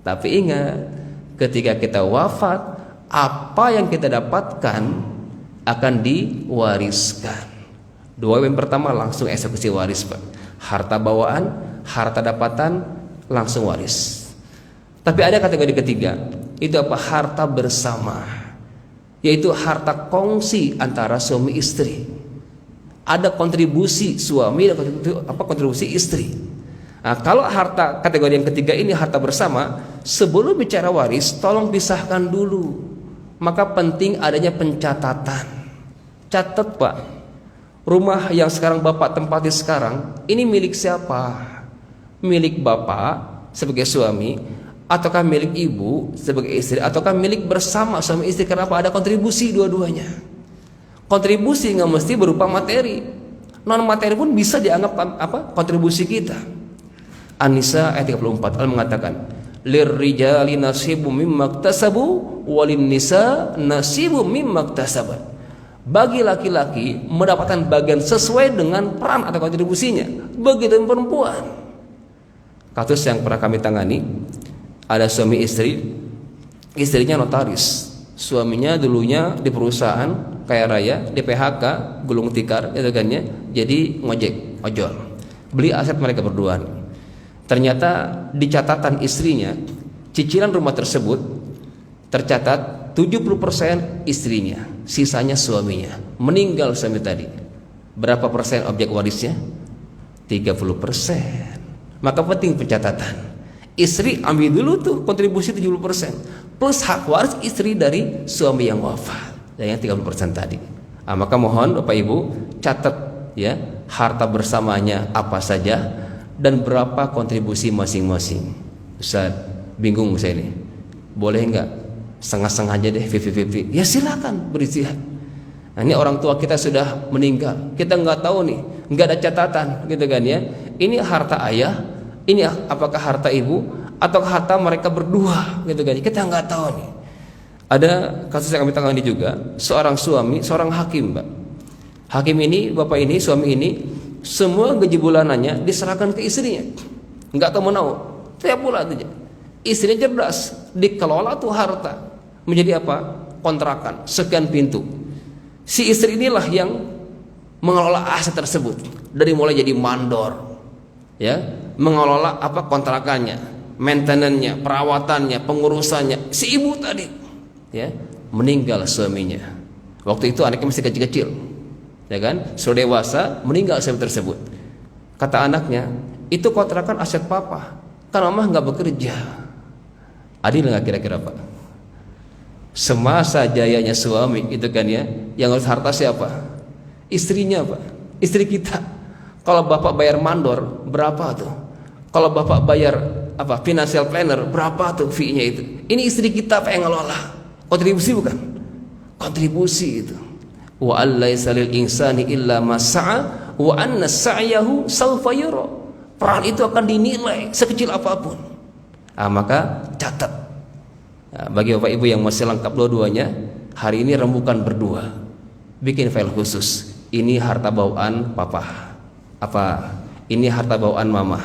Tapi ingat, ketika kita wafat, apa yang kita dapatkan akan diwariskan. Dua yang pertama langsung eksekusi waris Pak. Harta bawaan, harta dapatan langsung waris. Tapi ada kategori ketiga, itu apa? Harta bersama, yaitu harta kongsi antara suami istri. Ada kontribusi suami dan kontribusi istri. Nah, kalau harta kategori yang ketiga ini harta bersama, sebelum bicara waris, tolong pisahkan dulu. Maka penting adanya pencatatan. Catat Pak, rumah yang sekarang Bapak tempati sekarang, ini milik siapa? Milik Bapak sebagai suami, ataukah milik Ibu sebagai istri, ataukah milik bersama suami istri? Kenapa? Ada kontribusi dua-duanya. Kontribusi nggak mesti berupa materi, non materi pun bisa dianggap apa? Kontribusi kita. An-Nisa ayat 34 Allah mengatakan, lirrijali nasibu mimma iktasabu walin nisa nasibu mimma iktasabat. Bagi laki-laki mendapatkan bagian sesuai dengan peran atau kontribusinya. Begitu perempuan. Kasus yang pernah kami tangani, ada suami istri, istrinya notaris, suaminya dulunya di perusahaan kaya raya, di PHK, gulung tikar, itu kan ya, jadi ngojek, ojol. Beli aset mereka berdua. Ternyata di catatan istrinya, cicilan rumah tersebut tercatat 70% istrinya, sisanya suaminya. Meninggal suami tadi. Berapa persen objek warisnya? 30%. Maka penting pencatatan. Istri ambil dulu tuh kontribusi 70% plus hak waris istri dari suami yang wafat, yang 30% tadi. Nah, maka mohon Bapak Ibu catat ya, harta bersamanya apa saja dan berapa kontribusi masing-masing. Ustaz, bingung saya ini. Boleh enggak setengah-setengah aja deh, 50-50? Ya silakan beristihad. Nah, ini orang tua kita sudah meninggal, kita enggak tahu nih, enggak ada catatan gitu kan ya. Ini harta ayah, ini apakah harta ibu atau harta mereka berdua gitu kan. Kita enggak tahu nih. Ada kasus yang kami tangani juga, seorang suami, seorang hakim, Mbak. Hakim ini, bapak ini, suami ini, semua gaji bulanannya diserahkan ke istrinya, nggak tahu menau, tiap bulan aja. Istrinya cerdas, dikelola tuh harta menjadi apa? Kontrakan, sekian pintu. Si istri inilah yang mengelola aset tersebut, dari mulai jadi mandor, ya, mengelola apa kontrakannya, maintenance-nya, perawatannya, pengurusannya. Si ibu tadi, ya, meninggal suaminya. Waktu itu anaknya masih kecil-kecil. Ya kan, sudah dewasa, meninggal suami tersebut. Kata anaknya, itu kontrakan aset papa, kan mama nggak bekerja. Adil nggak kira-kira Pak? Semasa jayanya suami itu kan ya, yang harus harta siapa? Istrinya Pak, istri kita. Kalau bapak bayar mandor berapa tuh? Kalau bapak bayar apa financial planner berapa tuh fee-nya itu? Ini istri kita Pak yang ngelola. Kontribusi bukan? Kontribusi itu. Wa allaisa lil insani illa ma sa'a wa anna sa'yahu sawfa yura. Peran itu akan dinilai sekecil apapun. Nah, maka catat. Nah, bagi Bapak Ibu yang masih lengkap dua-duanya, hari ini rembukan berdua. Bikin file khusus. Ini harta bawaan papa. Apa? Ini harta bawaan mama.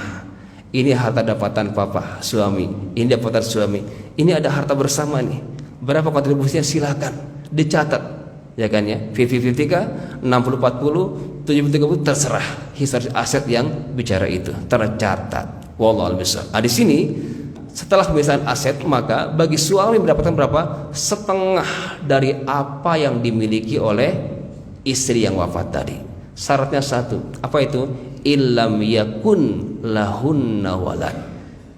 Ini harta dapatan papa, suami. Ini dapatan suami. Ini ada harta bersama nih. Berapa kontribusinya silakan dicatat. Ya kan ya, 50-50 kah? 60-40, 70-30 terserah, historis aset yang bicara itu tercatat. Wallahu a'lam. Di sini setelah pemisahan aset, maka bagi suami mendapatkan berapa? Setengah dari apa yang dimiliki oleh istri yang wafat tadi. Syaratnya satu, apa itu? Illam yakun lahunna walad.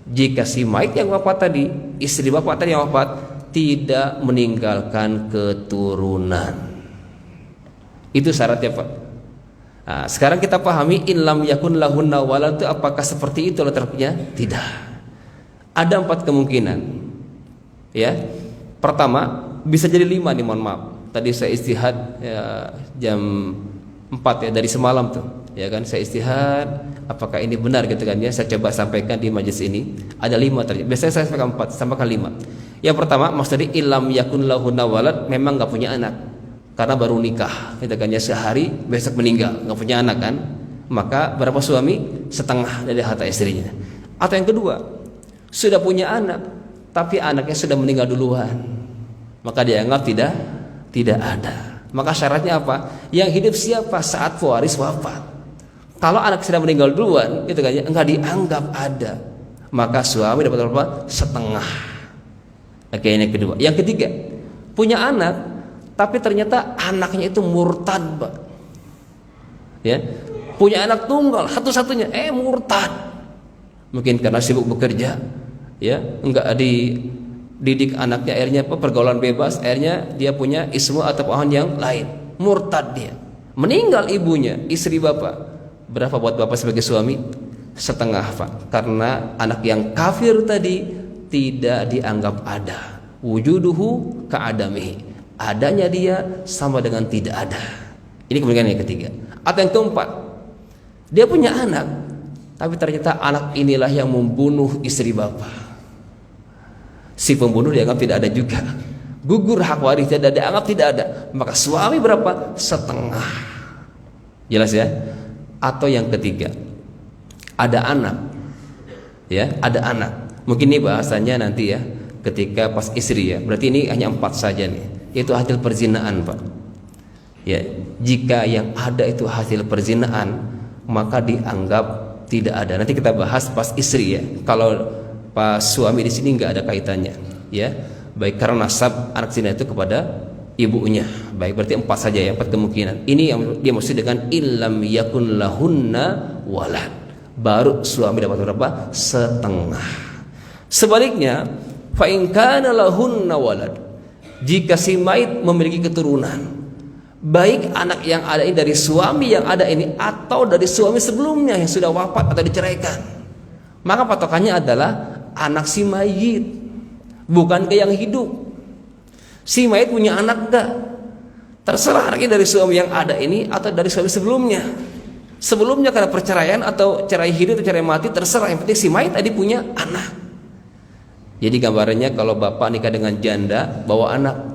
Jika si mayit yang wafat tadi, istri bapak tadi yang wafat, tidak meninggalkan keturunan. Itu syaratnya, Pak. Nah, sekarang kita pahami illam yakun lahunna walad itu apakah seperti itu letaknya? Tidak. Ada 4 kemungkinan. Ya. Pertama, bisa jadi 5 nih, mohon maaf. Tadi saya istihad ya, jam 4 ya dari semalam tuh. Ya kan, saya istihad apakah ini benar gitu kan ya. Saya coba sampaikan di majelis ini. Ada 5 ternyata. Biasanya saya sampaikan 4, sampaikan 5. Yang pertama, maksudnya illam yakun lahunna walad, memang enggak punya anak. Karena baru nikah, gitu kan ya, sehari besok meninggal, enggak punya anak kan. Maka berapa suami? Setengah dari harta istrinya. Atau yang kedua, sudah punya anak tapi anaknya sudah meninggal duluan, maka dianggap tidak ada. Maka syaratnya apa? Yang hidup siapa saat pewaris wafat? Kalau anak sudah meninggal duluan, itu kan ya, enggak dianggap ada, maka suami dapat berapa? Setengah. Oke, ini yang kedua. Yang ketiga, punya anak tapi ternyata anaknya itu murtad, Pak. Ya, punya anak tunggal satu-satunya, murtad. Mungkin karena sibuk bekerja, ya, enggak dididik anaknya, akhirnya pergaulan bebas, akhirnya dia punya ismu atau pohon yang lain, murtad dia. Meninggal ibunya, istri bapak. Berapa buat bapak sebagai suami? Setengah, Pak. Karena anak yang kafir tadi tidak dianggap ada. Wujuduhu ka'adamihi. Adanya dia sama dengan tidak ada. Ini kemungkinan yang ketiga. Atau yang keempat, dia punya anak tapi ternyata anak inilah yang membunuh istri bapak. Si pembunuh dianggap tidak ada juga. Gugur hak waris tidak dianggap tidak ada. Maka suami berapa? Setengah. Jelas ya? Atau yang ketiga, ada anak. Ya, ada anak. Mungkin ini bahasanya nanti ya, ketika pas istri ya. Berarti ini hanya 4 saja nih. Itu hasil perzinaan, Pak. Ya, jika yang ada itu hasil perzinaan, maka dianggap tidak ada. Nanti kita bahas pas istri ya. Kalau pas suami di sini nggak ada kaitannya, ya. Baik karena nasab anak zina itu kepada ibunya. Baik, berarti 4 saja ya, 4 kemungkinan. Ini yang dia maksud dengan illam yakun lahunna walad. Baru suami dapat berapa? Setengah. Sebaliknya, fa in kana lahunna walad. Jika si mayit memiliki keturunan, baik anak yang ada ini dari suami yang ada ini atau dari suami sebelumnya yang sudah wafat atau diceraikan, maka patokannya adalah anak si mayit, bukan ke yang hidup. Si mayit punya anak enggak? Terserah anaknya dari suami yang ada ini atau dari suami sebelumnya. Sebelumnya karena perceraian atau cerai hidup atau cerai mati, terserah, yang penting si mayit tadi punya anak. Jadi gambarannya kalau bapak nikah dengan janda bawa anak,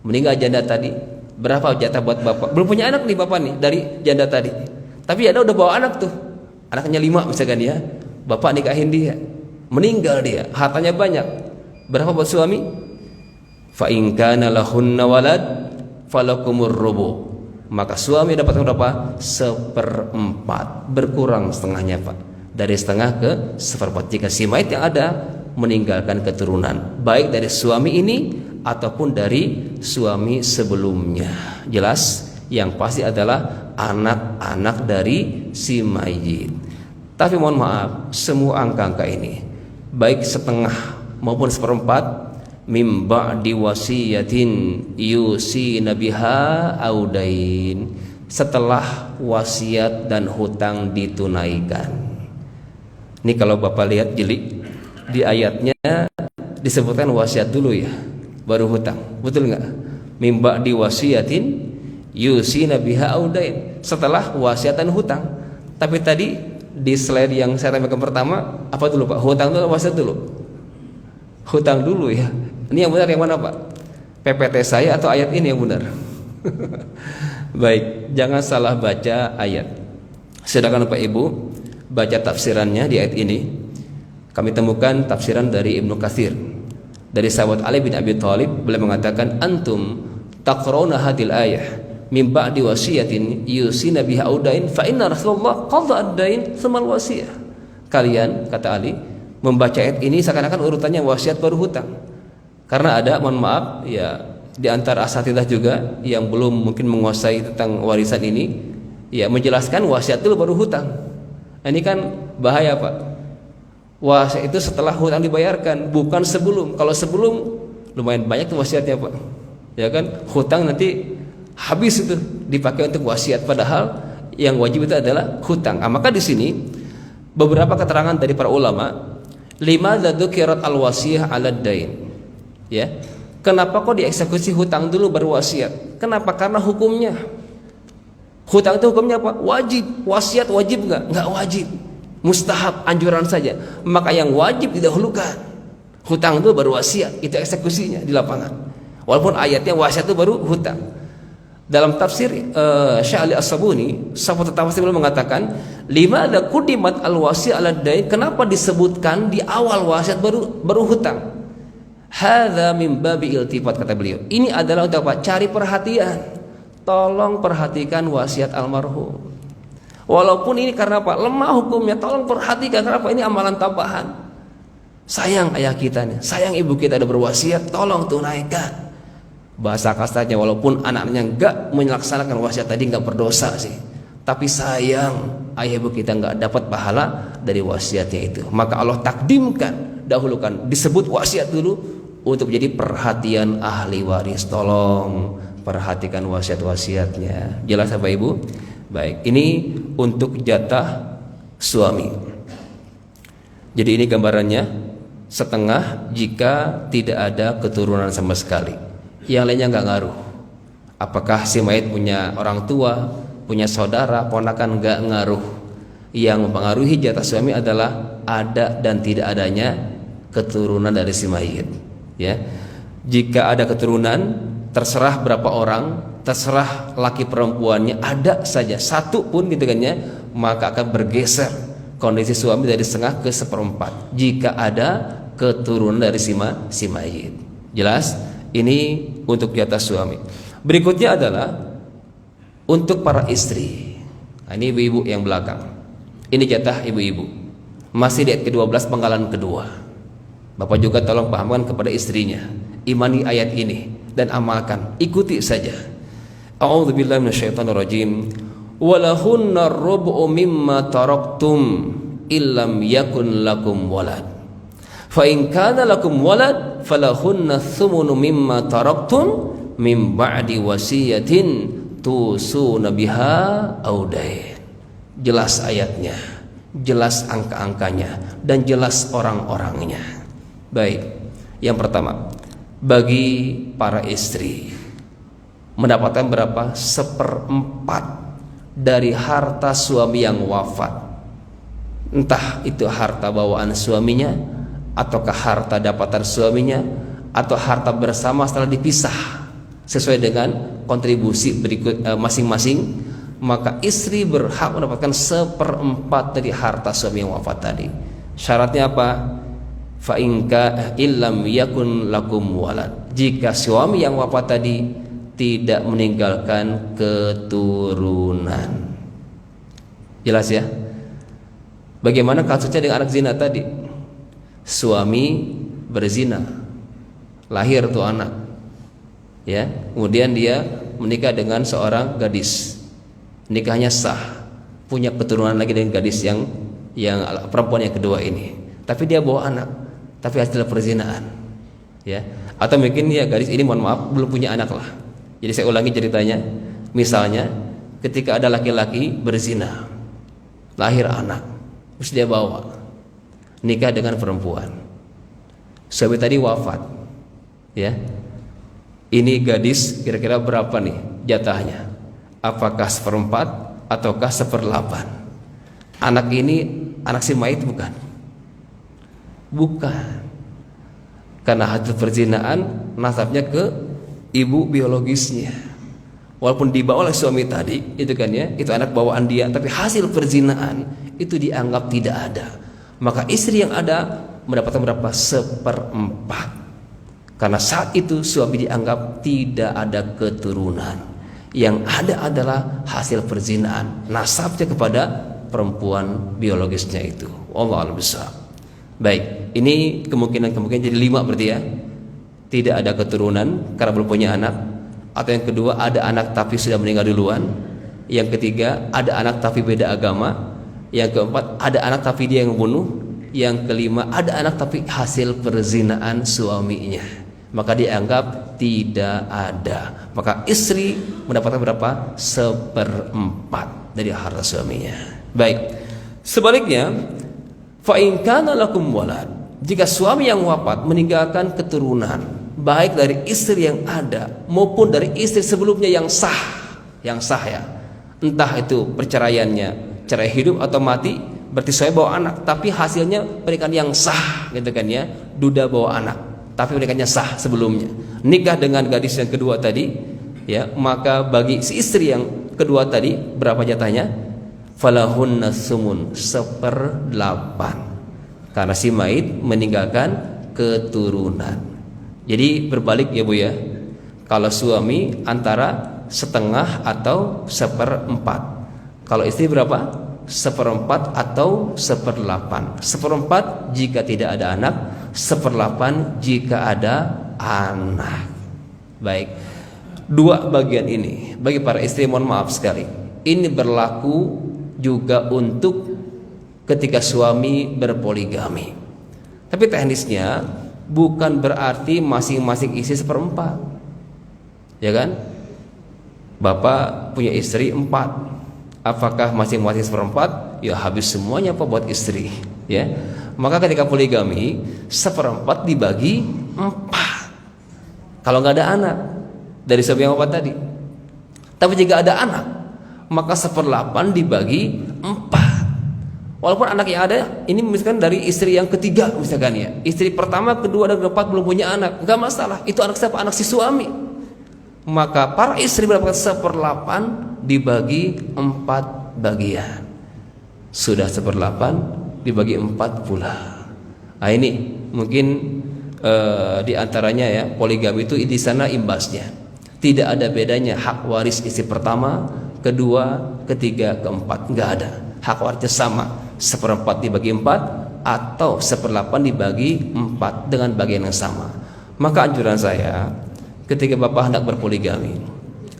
meninggal janda tadi, berapa jatah buat bapak? Belum punya anak nih bapak nih dari janda tadi, tapi janda udah bawa anak tuh, anaknya 5 misalkan ya, bapak nikahin dia, meninggal dia, hartanya banyak, berapa buat suami? Fa in kana lahunna walad falakumur rubu. Maka suami dapat berapa? 1/4, berkurang setengahnya, Pak, dari setengah ke 1/4 jika si mayit yang ada meninggalkan keturunan, baik dari suami ini ataupun dari suami sebelumnya. Jelas? Yang pasti adalah anak-anak dari si mayit. Tapi mohon maaf, semua angka-angka ini, baik setengah maupun 1/4, mim ba'di wasiyatin yusina biha audain, setelah wasiat dan hutang ditunaikan. Ini kalau Bapak lihat jeli di ayatnya disebutkan wasiat dulu ya, baru hutang. Betul nggak? Mim ba'di wasiyatin yusina biha audain, setelah wasiat dan hutang. Tapi tadi di slide yang saya sampaikan pertama, apa dulu Pak? Hutang dulu, wasiat dulu? Hutang dulu ya. Ini yang benar yang mana Pak? PPT saya atau ayat ini yang benar? Baik, jangan salah baca ayat. Silakan Bapak Ibu baca tafsirannya di ayat ini. Kami temukan tafsiran dari Ibnu Katsir dari sahabat Ali bin Abi Thalib. Beliau mengatakan, antum taqrauna hadil ayah Mim ba'di wasiyatin yusina biha audain fa inna Rasulullah qadha ad-dain tsumma al-wasiyah. Kalian, kata Ali, membaca ayat ini seakan-akan urutannya wasiat baru hutang. Karena ada, mohon maaf, ya di antara asatidzah juga yang belum mungkin menguasai tentang warisan ini, ya menjelaskan wasiat dulu baru hutang. Ini kan bahaya, Pak. Wasiat itu setelah hutang dibayarkan, bukan sebelum. Kalau sebelum lumayan banyak tuh wasiatnya, Pak. Ya kan, hutang nanti habis itu dipakai untuk wasiat, padahal yang wajib itu adalah hutang. Maka di sini beberapa keterangan dari para ulama, limadza dzukirat al-wasiyah 'ala ad-dain. Ya. Kenapa kok dieksekusi hutang dulu baru wasiat? Kenapa? Karena hukumnya. Hutang itu hukumnya apa? Wajib. Wasiat wajib enggak? Enggak wajib. Mustahab, anjuran saja. Maka yang wajib didahulukan. Hutang itu baru wasiat, itu eksekusinya di lapangan. Walaupun ayatnya wasiat itu baru hutang. Dalam tafsir Syekh Ali As-Sabuni, sahabat tafsir beliau mengatakan, limadza qudimat al-wasiyah 'ala ad-dain? Kenapa disebutkan di awal wasiat baru hutang? Hadza min babi iltifat, kata beliau. Ini adalah untuk apa? Cari perhatian. Tolong perhatikan wasiat almarhum. Walaupun ini karena apa? Lemah hukumnya, tolong perhatikan. Kenapa? Ini amalan tambahan. Sayang ayah kita nih, sayang ibu kita ada berwasiat, tolong tunaikan. Bahasa kasarnya, walaupun anaknya enggak melaksanakan wasiat tadi, enggak berdosa sih, tapi sayang ayah ibu kita enggak dapat pahala dari wasiatnya itu. Maka Allah takdimkan, dahulukan, disebut wasiat dulu untuk menjadi perhatian ahli waris. Tolong perhatikan wasiat-wasiatnya. Jelas Bapak Ibu? Baik, ini untuk jatah suami. Jadi ini gambarannya, setengah jika tidak ada keturunan sama sekali. Yang lainnya nggak ngaruh. Apakah si mayit punya orang tua, punya saudara, ponakan, nggak ngaruh. Yang mempengaruhi jatah suami adalah ada dan tidak adanya keturunan dari si mayit. Ya, jika ada keturunan, terserah berapa orang, terserah laki perempuannya, ada saja satu pun gitu kan ya, maka akan bergeser kondisi suami dari setengah ke seperempat jika ada keturunan dari si mayit. Jelas? Ini untuk jatah suami. Berikutnya adalah untuk para istri. Nah, ini ibu-ibu yang belakang. Ini jatah ibu-ibu. Masih di ayat ke-12 penggalan kedua. Bapak juga tolong pahamkan kepada istrinya. Imani ayat ini dan amalkan, ikuti saja. A'udzubillahi minasyaitonirrajim. Walahunna rubu'u mimma taraktum illam yakun lakum walad. Fa in kana lakum walad falahunna thumunu mimma taraktum min ba'di wasiyatin tusuna biha audain. Jelas ayatnya, jelas angka-angkanya, dan jelas orang-orangnya. Baik, yang pertama, bagi para istri mendapatkan berapa? 1/4 dari harta suami yang wafat. Entah itu harta bawaan suaminya, ataukah harta dapatan suaminya, atau harta bersama setelah dipisah sesuai dengan kontribusi berikut masing-masing. Maka istri berhak mendapatkan 1/4 dari harta suami yang wafat tadi. Syaratnya apa? Fa inka illam yakun lakum walad. Jika suami yang wafat tadi tidak meninggalkan keturunan. Jelas ya? Bagaimana kasusnya dengan anak zina tadi? Suami berzina, lahir tuh anak, ya, kemudian dia menikah dengan seorang gadis, nikahnya sah, punya keturunan lagi dengan gadis yang perempuan yang kedua ini, tapi dia bawa anak, tapi hasil perzinaan, ya. Atau mungkin ya gadis ini, mohon maaf, belum punya anak lah. Jadi saya ulangi ceritanya. Misalnya ketika ada laki-laki berzina, lahir anak, terus dia bawa, nikah dengan perempuan, suami tadi wafat, ya. Ini gadis kira-kira berapa nih jatahnya? Apakah 1/4 ataukah 1/8? Anak ini anak si mayit bukan? Bukan. Karena hasil perzinaan nasabnya ke ibu biologisnya. Walaupun dibawa oleh suami tadi, itu kan ya, itu anak bawaan dia, tapi hasil perzinaan itu dianggap tidak ada. Maka istri yang ada mendapatkan berapa? 1/4. Karena saat itu suami dianggap tidak ada keturunan. Yang ada adalah hasil perzinaan, nasabnya kepada perempuan biologisnya itu. Wallahu a'lam bishawab. Baik, ini kemungkinan jadi 5 berarti ya. Tidak ada keturunan karena belum punya anak. Atau yang kedua, ada anak tapi sudah meninggal duluan. Yang ketiga, ada anak tapi beda agama. Yang keempat, ada anak tapi dia yang membunuh. Yang kelima, ada anak tapi hasil perzinaan suaminya, maka dianggap tidak ada. Maka istri mendapatkan berapa? 1/4 dari harta suaminya. Baik. Sebaliknya, fa in kana lakum walad, jika suami yang wafat meninggalkan keturunan, baik dari istri yang ada maupun dari istri sebelumnya yang sah ya, entah itu perceraiannya cerai hidup atau mati, berarti saya bawa anak, tapi hasilnya pernikahan yang sah, gitu kan ya, duda bawa anak, tapi pernikahannya sah sebelumnya, nikah dengan gadis yang kedua tadi, ya, maka bagi si istri yang kedua tadi berapa jatahnya? Falahunna sumun, 1/8, karena si mayit meninggalkan keturunan. Jadi berbalik ya Bu ya, kalau suami antara setengah atau 1/4, kalau istri berapa? 1/4 atau 1/8. 1/4 jika tidak ada anak, 1/8 jika ada anak. Baik, 2 bagian ini bagi para istri, mohon maaf sekali, ini berlaku juga untuk ketika suami berpoligami. Tapi teknisnya bukan berarti masing-masing istri 1/4, ya kan? Bapak punya istri 4, apakah masing-masing 1/4? Ya habis semuanya apa buat istri, ya. Maka ketika poligami 1/4 dibagi 4 kalau nggak ada anak dari suami yang wafat tadi. Tapi jika ada anak, maka 1/8 dibagi 4. Walaupun anak yang ada ini misalkan dari istri yang ketiga misalkan ya, istri pertama, kedua, dan keempat belum punya anak, nggak masalah. Itu anak siapa? Anak si suami. Maka para istri mendapatkan 1/8 dibagi 4 bagian. Sudah 1/8 dibagi 4 pula. Nah ini mungkin di antaranya ya, poligami itu di sana imbasnya. Tidak ada bedanya hak waris istri pertama, kedua, ketiga, keempat, nggak ada. Hak warisnya sama, 1/4 dibagi 4 atau 1/8 dibagi 4 dengan bagian yang sama. Maka anjuran saya, ketika Bapak hendak berpoligami,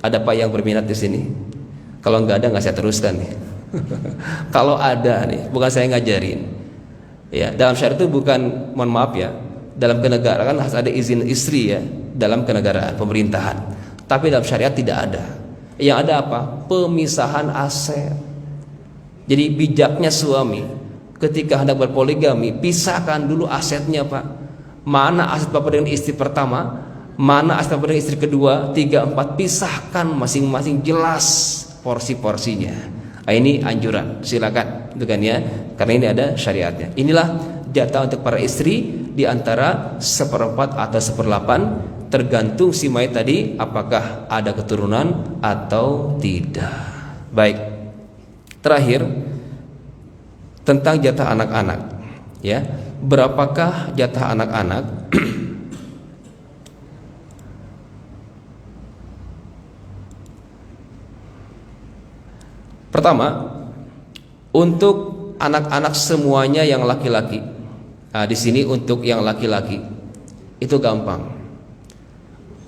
ada Pak yang berminat di sini? Kalau nggak ada nggak saya teruskan nih. Kalau ada nih, bukan saya ngajarin. Ya, dalam syariat itu bukan, mohon maaf ya, dalam kenegaraan harus ada izin istri ya, dalam kenegaraan pemerintahan. Tapi dalam syariat tidak ada. Yang ada apa? Pemisahan aset. Jadi bijaknya suami ketika hendak berpoligami, pisahkan dulu asetnya Pak. Mana aset Bapak dengan istri pertama, mana aset Bapak dengan istri kedua, 3, 4, pisahkan masing-masing, jelas porsi-porsinya. Nah, ini anjuran, silakan, itu kan ya, karena ini ada syariatnya. Inilah jatah untuk para istri di antara 1/4 atau 1/8, tergantung si mayit tadi apakah ada keturunan atau tidak. Baik, terakhir tentang jatah anak-anak, ya, berapakah jatah anak-anak? Pertama, untuk anak-anak semuanya yang laki-laki. Nah, di sini untuk yang laki-laki itu gampang.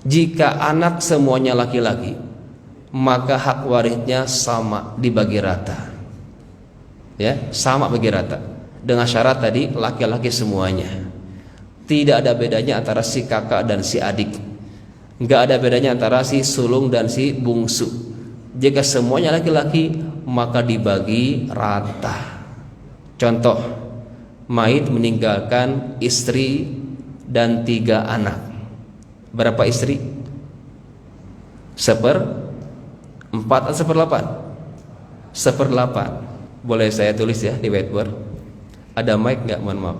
Jika anak semuanya laki-laki, maka hak warisnya sama, dibagi rata. Ya, sama bagi rata. Dengan syarat tadi laki-laki semuanya. Tidak ada bedanya antara si kakak dan si adik. Enggak ada bedanya antara si sulung dan si bungsu. Jika semuanya laki-laki, maka dibagi rata. Contoh, mayit meninggalkan istri dan 3 anak. Berapa istri? 1/4 atau 1/8? 1/8. Boleh saya tulis ya di whiteboard? Ada mic nggak? Mohon maaf.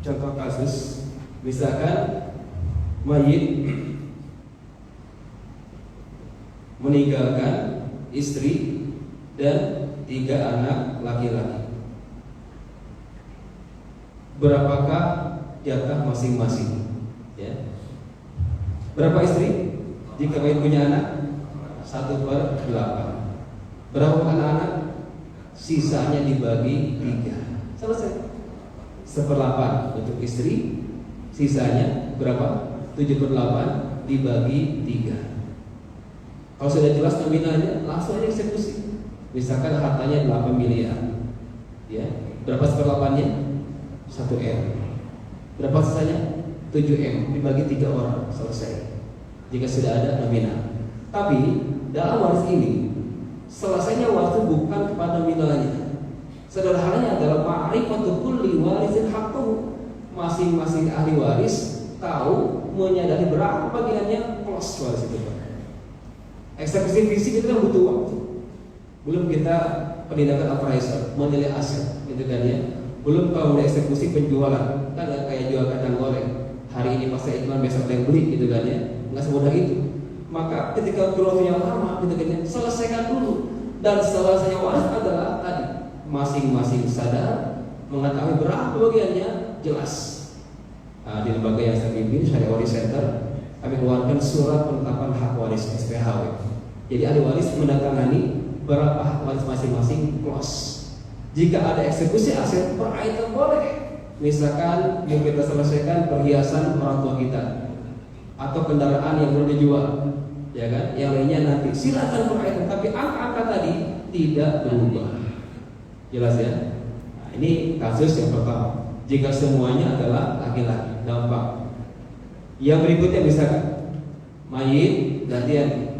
Contoh kasus, misalkan mayit meninggalkan istri dan 3 anak laki-laki. Berapakah jatah masing-masing? Ya. Berapa istri? Jika bayi punya anak 1/8. Berapa anak-anak? Sisanya dibagi 3. Selesai. 1/8 untuk istri, sisanya berapa? 7/8 dibagi 3. Kalau sudah jelas nominalnya, langsung aja eksekusi. Misalkan hartanya 8 miliar, ya, berapa 1/8-nya? 1 M. Berapa sisanya? 7 M dibagi 3 orang, selesai. Jika sudah ada nominal. Tapi dalam waris ini, selesainya waris bukan kepada nominalnya. Sederhananya adalah ma'rifatu kulli warisin haqqahu. Masing-masing ahli waris tahu, menyadari berapa bagiannya plus waris itu. Eksekusi fisik itu kan butuh waktu. Belum kita penindakan appraisal, menilai aset, gitu kan ya. Belum kalau udah eksekusi penjualan, kan kayak jual kacang goreng. Hari ini pasar iklan, besok ada yang beli, gitu kan ya. Nggak semudah itu. Maka ketika waktu yang lama, gitu kan ya, selesaikan dulu. Dan selesainya waris adalah tadi, masing-masing sadar, mengetahui berapa bagiannya, jelas. Di lembaga yang saya pimpin, Syariah Waris Center, kami keluarkan surat penetapan hak waris SPHW. Jadi ahli waris mendatangani berapa hak waris masing-masing plus. Jika ada eksekusi aset per item boleh. Misalkan yang kita selesaikan perhiasan orang tua kita atau kendaraan yang belum dijual, ya kan? Yang lainnya nanti silakan per item. Tapi angka-angka tadi tidak berubah. Jelas ya? Nah, ini kasus yang pertama. Jika semuanya adalah laki-laki, dampak. Yang berikutnya misalkan mayit gantian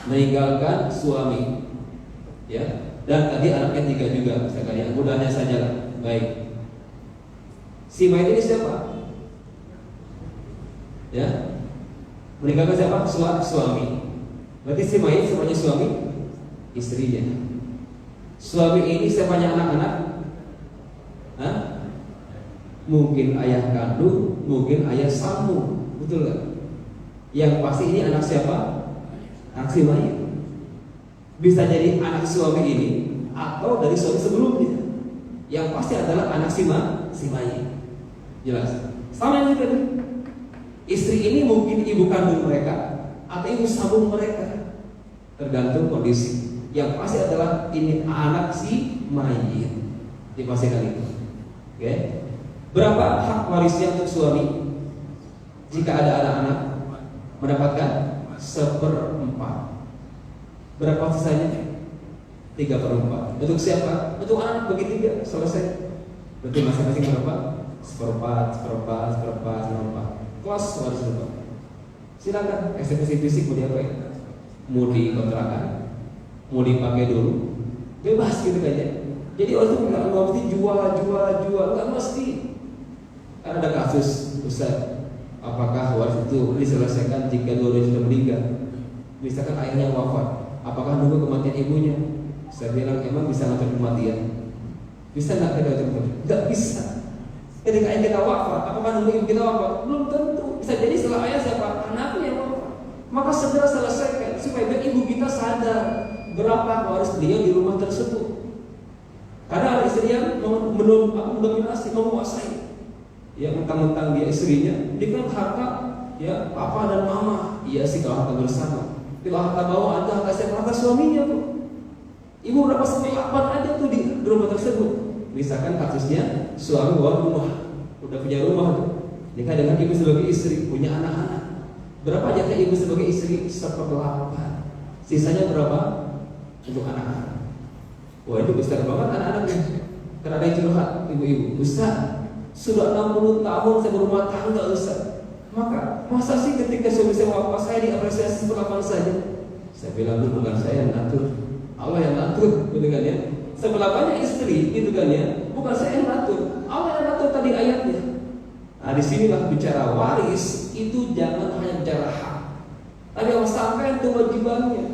meninggalkan suami, ya. Dan tadi anaknya 3 juga, misalkan yang mudahnya saja lah. Baik. Si mayit ini siapa? Ya, meninggalkan siapa? Suami. Berarti si mayit siapanya suami? Istrinya. Suami ini siapanya anak-anak? Hah? Mungkin ayah kandung, mungkin ayah sambung, betul gak? Yang pasti ini anak siapa? Anak si mayit. Bisa jadi anak suami ini atau dari suami sebelumnya. Yang pasti adalah anak si mayit. Jelas. Sama yang tadi. Istri ini mungkin ibu kandung mereka atau ibu sambung mereka. Tergantung kondisi. Yang pasti adalah ini anak si mayit. Dipastikan itu. Oke. Berapa hak warisnya untuk suami? Jika ada anak-anak mendapatkan 1/4. Berapa sisanya? 3/4. Untuk siapa? Untuk anak bagi 3, selesai. Berarti masing-masing berapa? 1/4. Kelas waris berapa? Silakan eksekusi fisik mau diapain? Mau dikontrakan, mau dipakai dulu, bebas gitu aja. Jadi orang itu nggak mesti jual, nggak mesti. Karena ada kasus, Ustaz, apakah waris itu diselesaikan jika dua-duanya sudah meninggal? Misalkan ayahnya wafat, apakah nunggu kematian ibunya? Saya bilang emang bisa ngatur kematian? Bisa nggak kita ngatur kematian? Nggak bisa. Ketika ayah kita wafat, apakah nunggu ibu kita wafat? Belum tentu. Bisa jadi setelah ayah siapa? Anaknya yang wafat. Maka segera selesaikan supaya ibu kita sadar berapa waris beliau di rumah tersebut. Karena ada istri yang mendominasi, menguasai. Ya mentang-mentang dia istrinya, dia kan harta ya papa dan mama. Iya sih kalau harta bersama. Kalau harta bawah ada harta siapa? Harta suaminya tuh. Ibu berapa 1/8 aja tuh di rumah tersebut. Misalkan kasusnya suami bawa rumah, udah punya rumah tuh, nikah dengan ibu sebagai istri, punya anak-anak. Berapa jatah ibu sebagai istri? 1/8. Sisanya berapa untuk anak-anak? Wah itu besar banget anak-anaknya. Karena ada yang curhat, ibu-ibu, Ustaz, sudah 60 tahun saya berumah tangga Ustaz. Maka masa sih ketika suami saya wafat saya diapresiasi 1/8 saja? Saya bilang dulu bukan saya yang ngatur, Allah yang ngatur, gitu kan ya. 1/8-nya istri, gitu kan ya. Bukan saya yang ngatur, Allah yang ngatur tadi ayatnya. Nah disinilah bicara waris itu jangan hanya bicara hak, tapi harus sampai itu kewajibannya.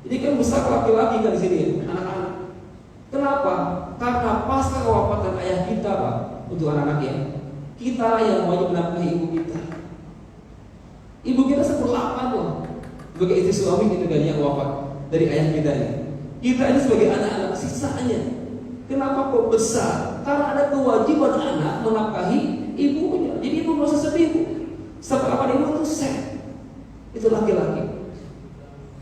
Jadi kan besar laki-laki kan di sini, anak-anak. Kenapa? Karena pasca kewafatan ayah kita, Pak, untuk anak-anaknya, kita yang wajib menafkahi ibu kita. Ibu kita 1/8 loh, sebagai istri suami gitu kan yang wafat dari ayah kita ini. Kita ini sebagai anak-anak sisanya. Kenapa kok besar? Karena ada kewajiban anak menafkahi ibunya. Jadi ibu nggak usah sedih. Setelah ibu itu set. Itu laki-laki.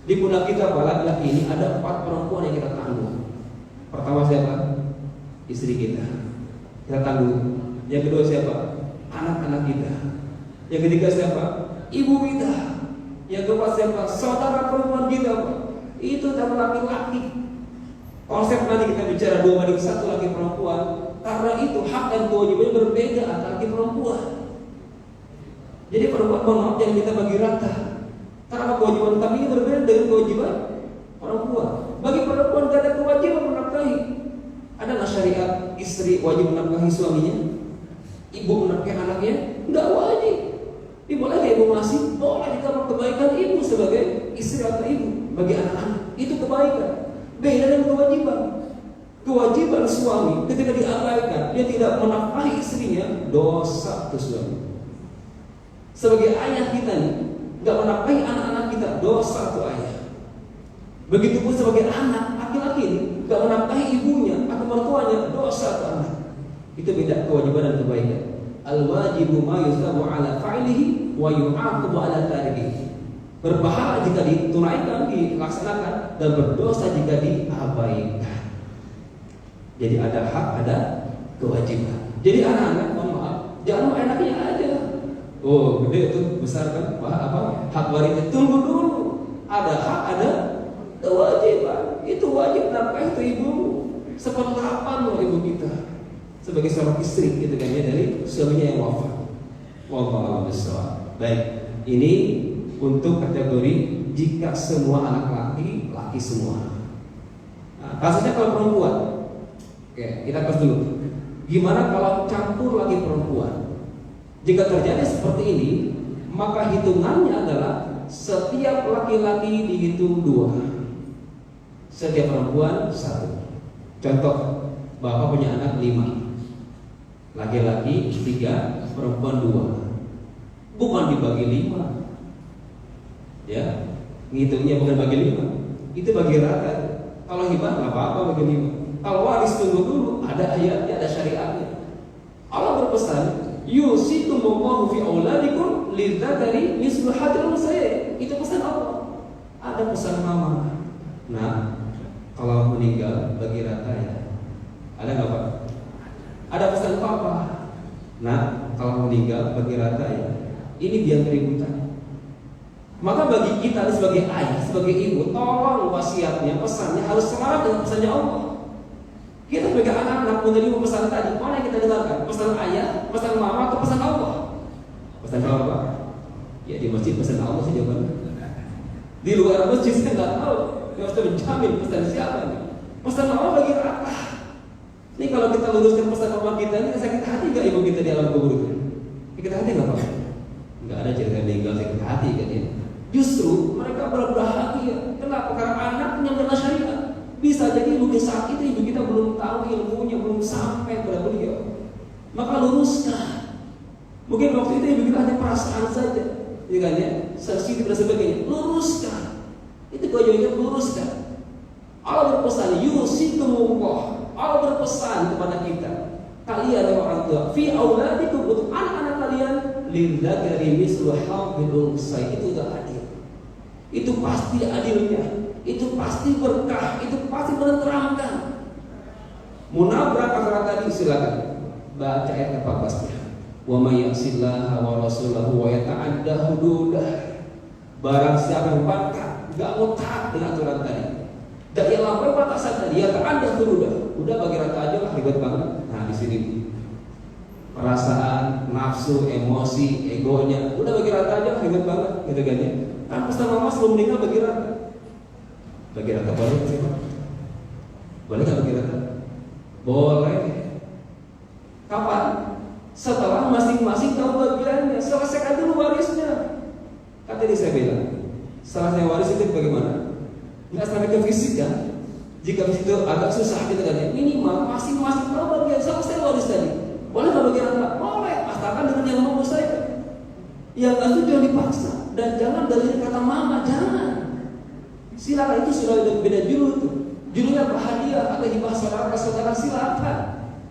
Di pundak kita laki-laki ini ada 4 perempuan yang kita tanggung. Pertama siapa? Istri kita. Kita tanggung. Yang kedua siapa? Anak-anak kita. Yang ketiga siapa? Ibu kita. Yang keempat siapa? Saudara perempuan kita. Itu adalah laki-laki. Konsep nanti kita bicara 2:1 laki perempuan. Karena itu hak dan kewajibannya berbeda antara laki perempuan. Jadi perempuan mohon maaf jangan kita bagi rata. Karena kewajiban kami ini berbeda dengan kewajiban perempuan. Bagi perempuan tidak ada kewajiban menafkahi. Ada nggak syariat istri wajib menafkahi suaminya? Ibu menafkahi anaknya? Nggak wajib. Boleh ibu masih boleh jika kebaikan ibu sebagai istri atau ibu bagi anak-anak itu kebaikan. Beda dengan kewajiban. Kewajiban suami ketika diabaikan, dia tidak menafkahi istrinya, dosa itu suami. Sebagai ayah kita nih, nggak menafkahi anak-anak kita, dosa itu ayah. Begitupun sebagai anak laki-laki ini, nggak menafkahi ibunya atau mertuanya, dosa itu anak. Itu beda kewajiban dan kebaikan. Al-wajibu ma yusabu ala fa'ilihi wa yu'aqabu ala tarikihi. Berpahala jika ditunaikan, dilaksanakan, dan berdosa jika diabaikan. Jadi ada hak, ada kewajiban. Jadi anak-anak, mohon maaf, jangan enaknya aja. Oh, gede itu besar kan? Hak warisnya. Tunggu dulu. Ada hak, ada kewajiban. Itu wajib nafkah itu ibu. Seperlapan loh ibu kita. Sebagai seorang istri gitu kan ya dari suaminya yang wafat. Wallahu a'lam. Baik. Ini untuk kategori jika semua anak laki semua. Nah, kasusnya kalau perempuan. Oke, kita tes dulu. Gimana kalau campur laki perempuan? Jika terjadi seperti ini, maka hitungannya adalah setiap laki-laki dihitung 2, setiap perempuan 1. Contoh, bapak punya anak 5, laki-laki 3, perempuan 2. Bukan dibagi 5. Ya, ngitungnya bukan bagi 5, itu bagi rata. Kalau hibah nggak apa-apa bagi 5. Kalau waris tunggu dulu, ada ayatnya, ada syariatnya. Allah berpesan, yusikumullahu fi auladikum lidzakari mislu hadzal unsayyain. Itu pesan Allah. Ada pesan mama. Nah, kalau meninggal bagi rata ya. Ada nggak Pak? Ada pesan papa. Nah, kalau meninggal bagi rata ya. Ini biang keributan. Maka bagi kita sebagai ayah, sebagai ibu, tolong wasiatnya, pesannya harus selaras dengan pesannya Allah. Kita sebagai anak-anak menerima pesan tadi, mana yang kita dengarkan? Pesan ayah, pesan mama, atau pesan Allah? Pesan apa? Ya di masjid pesan Allah sih jawabannya. Di luar masjid saya nggak tahu. Nggak usah menjamin pesan siapa nih. Pesan Allah bagi rata. Ini kalau kita luruskan pesan Allah kita ini sakit hati nggak ibu kita di alam kubur itu? Sakit hati nggak Pak? Nggak ada cerita meninggal sakit hati kan ya? Justru mereka berbahagia. Kenapa? Karena anaknya kena syariat. Bisa jadi mungkin saat itu ibu kita belum tahu ilmunya, belum sampai kepada beliau. Maka luruskan. Mungkin waktu itu ibu kita hanya perasaan saja, ya kan ya, sensitif dan sebagainya. Luruskan. Itu kewajibannya luruskan. Allah berpesan, yusikumullah. Allah berpesan kepada kita, kalian orang tua, fi auladikum, untuk anak-anak kalian, lidzakari mislu hadzil unsayyain. Itu sudah adil. Itu pasti adilnya. Itu pasti berkah, itu pasti menenteramkan. Munabrak antara tadi silakan baca ayat 14-nya. Wa may ya'sillaha wa rasulahu wa yata'adda hududah. Barang siapa yang bangka, enggak mau taat dengan aturan tadi, dan ia lampaui batasan tadi, ya ta'adda hududah. Udah bagi rata aja lah, ribet banget. Nah di sini perasaan, nafsu, emosi, egonya, udah bagi rata aja lah, ribet banget, gitu kan ya. Kan pesan mama sebelum meninggal bagi rata. Bagi rata boleh sih Pak? Boleh nggak bagi rata? Boleh. Kapan? Setelah masing-masing tahu bagiannya. Selesaikan dulu warisnya. Kan tadi saya bilang, selesai waris itu bagaimana? Nggak sampai ke fisik kan? Jika fisik itu agak susah gitu kan ya. Minimal masing-masing tahu bagian. Selesai waris tadi. Boleh nggak bagi rata? Boleh. Asalkan dengan yang mau saya. Yang itu jangan dipaksa. Dan jangan dari kata mama, jangan. Silakan, itu sudah beda judul tuh. Judulnya bahagia atau hibah saudara ke saudara, silakan.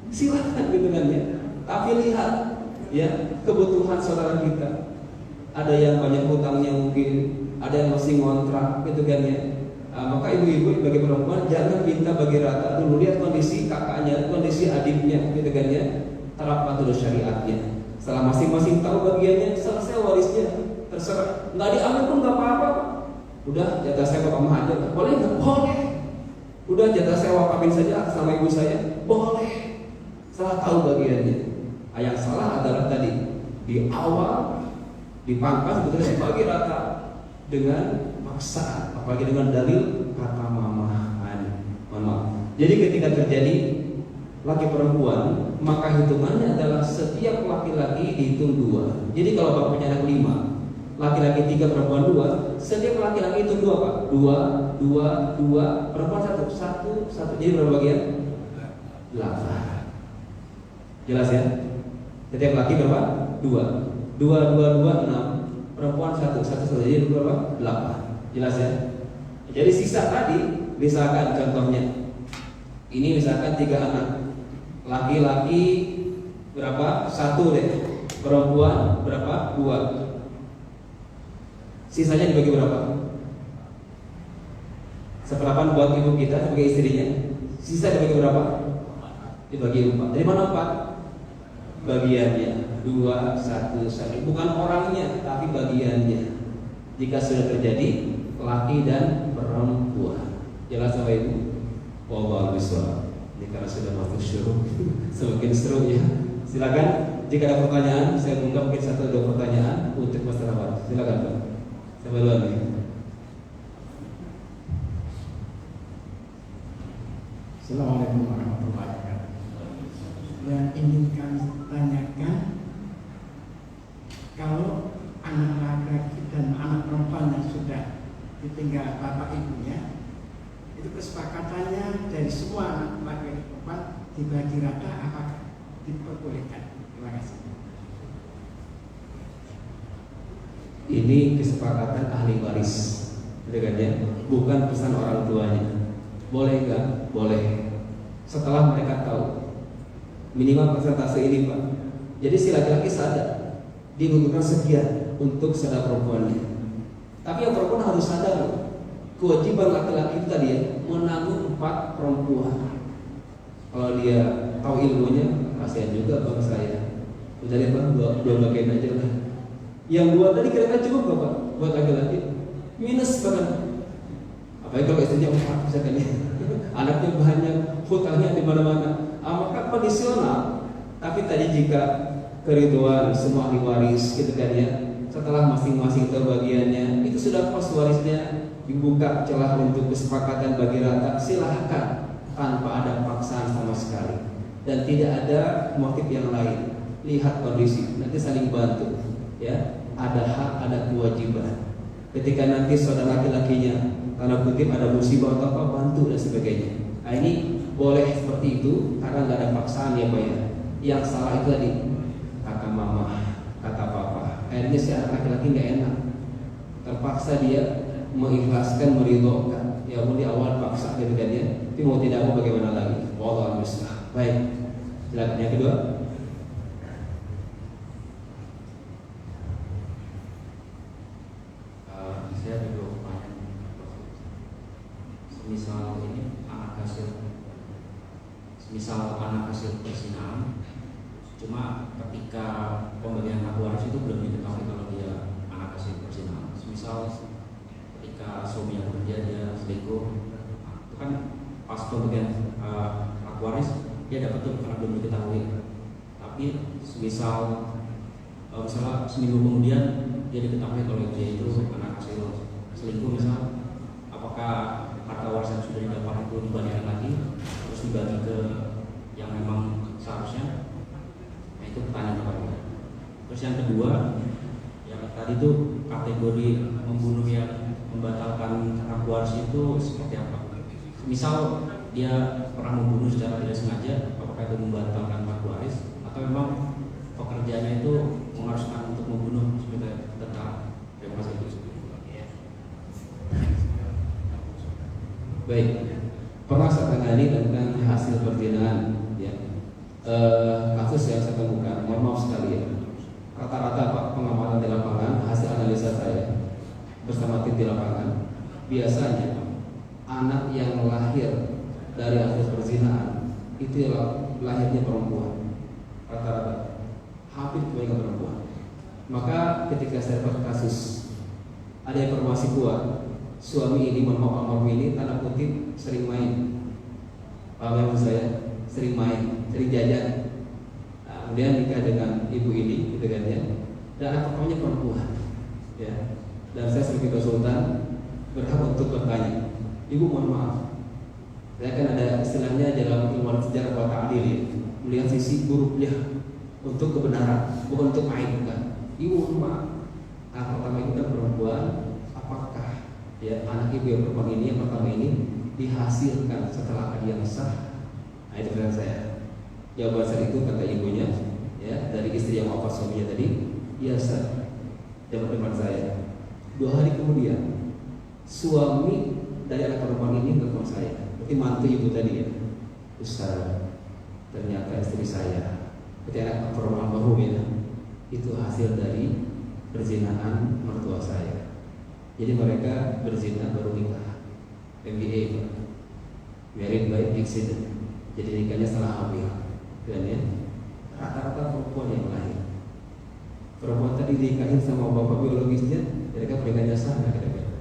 Silakan gitu kan ya. Tapi lihat ya kebutuhan saudara kita. Ada yang banyak hutangnya mungkin, ada yang masih ngontrak gitu kan ya. Maka ibu-ibu bagi perempuan jangan minta bagi rata dulu, lihat kondisi kakaknya, kondisi adiknya gitu kan ya. Terapkan dulu syariatnya. Setelah masing-masing tahu bagiannya, selesai warisnya, terserah. Nggak diambil pun nggak apa-apa. Udah jatah saya bapak mah aja, boleh nggak? Boleh. Udah jatah saya wakafin saja sama ibu saya, boleh. Setelah tahu bagiannya. Yang salah adalah tadi di awal dipangkas sebetulnya dibagi rata dengan paksaan, apalagi dengan dalil kata mamahan. Mohon maaf. Jadi ketika terjadi laki perempuan, maka hitungannya adalah setiap laki-laki dihitung 2. Jadi kalau bapaknya anak 5, laki-laki 3, perempuan 2, setiap laki-laki hitung 2 Pak. 2, 2, 2, perempuan 1, 1, 1. Jadi berapa bagian? 8. Jelas ya? Setiap laki berapa? 2, 2, 2, 2, 6. Perempuan 1, 1, 1. Jadi berapa? 8. Jelas ya? Jadi sisa tadi, misalkan contohnya, ini misalkan 3 anak. Laki-laki berapa? 1 deh. Perempuan berapa? 2. Sisanya dibagi berapa? 1/8 buat ibu kita sebagai istrinya. Sisa dibagi berapa? Dibagi 4. Dari mana 4? Bagiannya 2, 1, 1. Bukan orangnya, tapi bagiannya. Jika sudah terjadi laki dan perempuan. Jelas Bapak Ibu? Wallahu a'lam. Ini karena sudah masuk syuruk, semakin seru ya. Silakan. Jika ada pertanyaan, saya buka mungkin 1 atau 2 pertanyaan untuk masalah baru. Silakan Pak. Saya duluan nih. Assalamualaikum warahmatullahi wabarakatuh. Yang ingin kami tanyakan, kalau anak laki-laki dan anak perempuan yang sudah ditinggal bapak ibunya, itu kesepakatannya dari semua anak laki-laki perempuan dibagi rata, apakah diperbolehkan? Terima kasih. Ini kesepakatan ahli waris, dengannya bukan pesan orang tuanya. Boleh nggak? Boleh. Setelah mereka tahu minimal persentase ini Pak. Jadi si laki-laki sadar dibutuhkan sekian untuk saudara perempuannya. Tapi yang perempuan harus sadar kewajiban laki-laki itu tadi ya, menanggung 4 perempuan. Kalau dia tahu ilmunya, kasihan juga bang saya. Udah deh Bang, 2 bagian aja lah. Yang 2 tadi kira-kira cukup gak Pak buat laki-laki? Minus bahkan. Apalagi kalau istrinya 4 misalkan ya. Anaknya banyak, hutangnya di mana-mana. Maka kondisional. Tapi tadi jika keriduan semua ahli waris gitu kan ya, setelah masing-masing tahu bagiannya, itu sudah pas warisnya dibuka celah untuk kesepakatan bagi rata, silahkan tanpa ada paksaan sama sekali dan tidak ada motif yang lain. Lihat kondisi, nanti saling bantu ya. Ada hak, ada kewajiban. Ketika nanti saudara laki-lakinya karena kutip ada musibah atau apa, bantu dan sebagainya. Nah ini boleh seperti itu karena nggak ada paksaan ya Pak ya. Yang salah itu tadi kata mama, kata papa. Akhirnya si anak laki-laki nggak enak, terpaksa dia mengikhlaskan, meridhokan. Ya mau di awal paksa gitu kan ya, tapi mau tidak mau bagaimana lagi. Wallahu a'lam. Baik, silakan yang kedua. Saya ada 2 pertanyaan. Misal anak hasil perzinaan, cuma ketika pembagian hak waris itu belum diketahui kalau dia anak hasil perzinaan. Misal ketika suaminya bekerja dia selingkuh, itu kan pas pembagian hak waris dia dapat tuh karena belum diketahui. Tapi misal misalnya seminggu kemudian dia diketahui kalau dia itu anak hasil selingkuh, misal apakah harta waris yang sudah didapat itu dibagikan lagi terus dibagi ke yang memang seharusnya? Nah itu pertanyaan pertama. Terus yang kedua, yang tadi itu kategori membunuh yang membatalkan hak waris itu seperti apa? Misal dia pernah membunuh secara tidak sengaja, apakah itu membatalkan hak waris atau memang pekerjaannya itu mengharuskan untuk membunuh seperti tentara? Terima kasih. Baik, pernah saya tangani tentang hasil perzinahan, ya. Kasus yang saya temukan, mohon maaf sekali ya. Rata-rata Pak pengamatan di lapangan, hasil analisa saya bersama tim di lapangan, biasanya anak yang lahir dari hasil perzinahan itu lahirnya perempuan, rata-rata hampir kebanyakan perempuan. Maka ketika saya dapat kasus, ada informasi kuat, suami ini, almarhum ini tanda kutip sering main, paham saya, sering main, sering jajan. Nah, kemudian nikah dengan ibu ini, gitu kan ya, dan anak pertamanya perempuan, ya. Dan saya sebagai konsultan berhak untuk bertanya, ibu mohon maaf, saya kan ada istilahnya dalam ilmu sejarah wal ta'dil ya, melihat sisi buruknya untuk kebenaran, bukan untuk main, bukan. Ibu mohon maaf, anak pertama itu kan perempuan, apakah ya anak ibu yang perempuan ini yang pertama ini dihasilkan setelah yang sah? Nah itu pertanyaan saya. Jawaban saya itu kata ibunya, ya dari istri yang wafat suaminya tadi, ya sah. Jawaban saya. 2 hari kemudian suami dari anak perempuan ini telepon saya, berarti mantu ibu tadi ya, Ustaz, ternyata istri saya, berarti anak perempuan baru ya, itu hasil dari perzinahan mertua saya. Jadi mereka berzina baru nikah, MBA, married by accident. Jadi nikahnya setelah hamil, dan ya rata-rata perempuan yang lahir. Perempuan tadi dinikahin sama bapak biologisnya, mereka pernikahannya sah nggak kira-kira?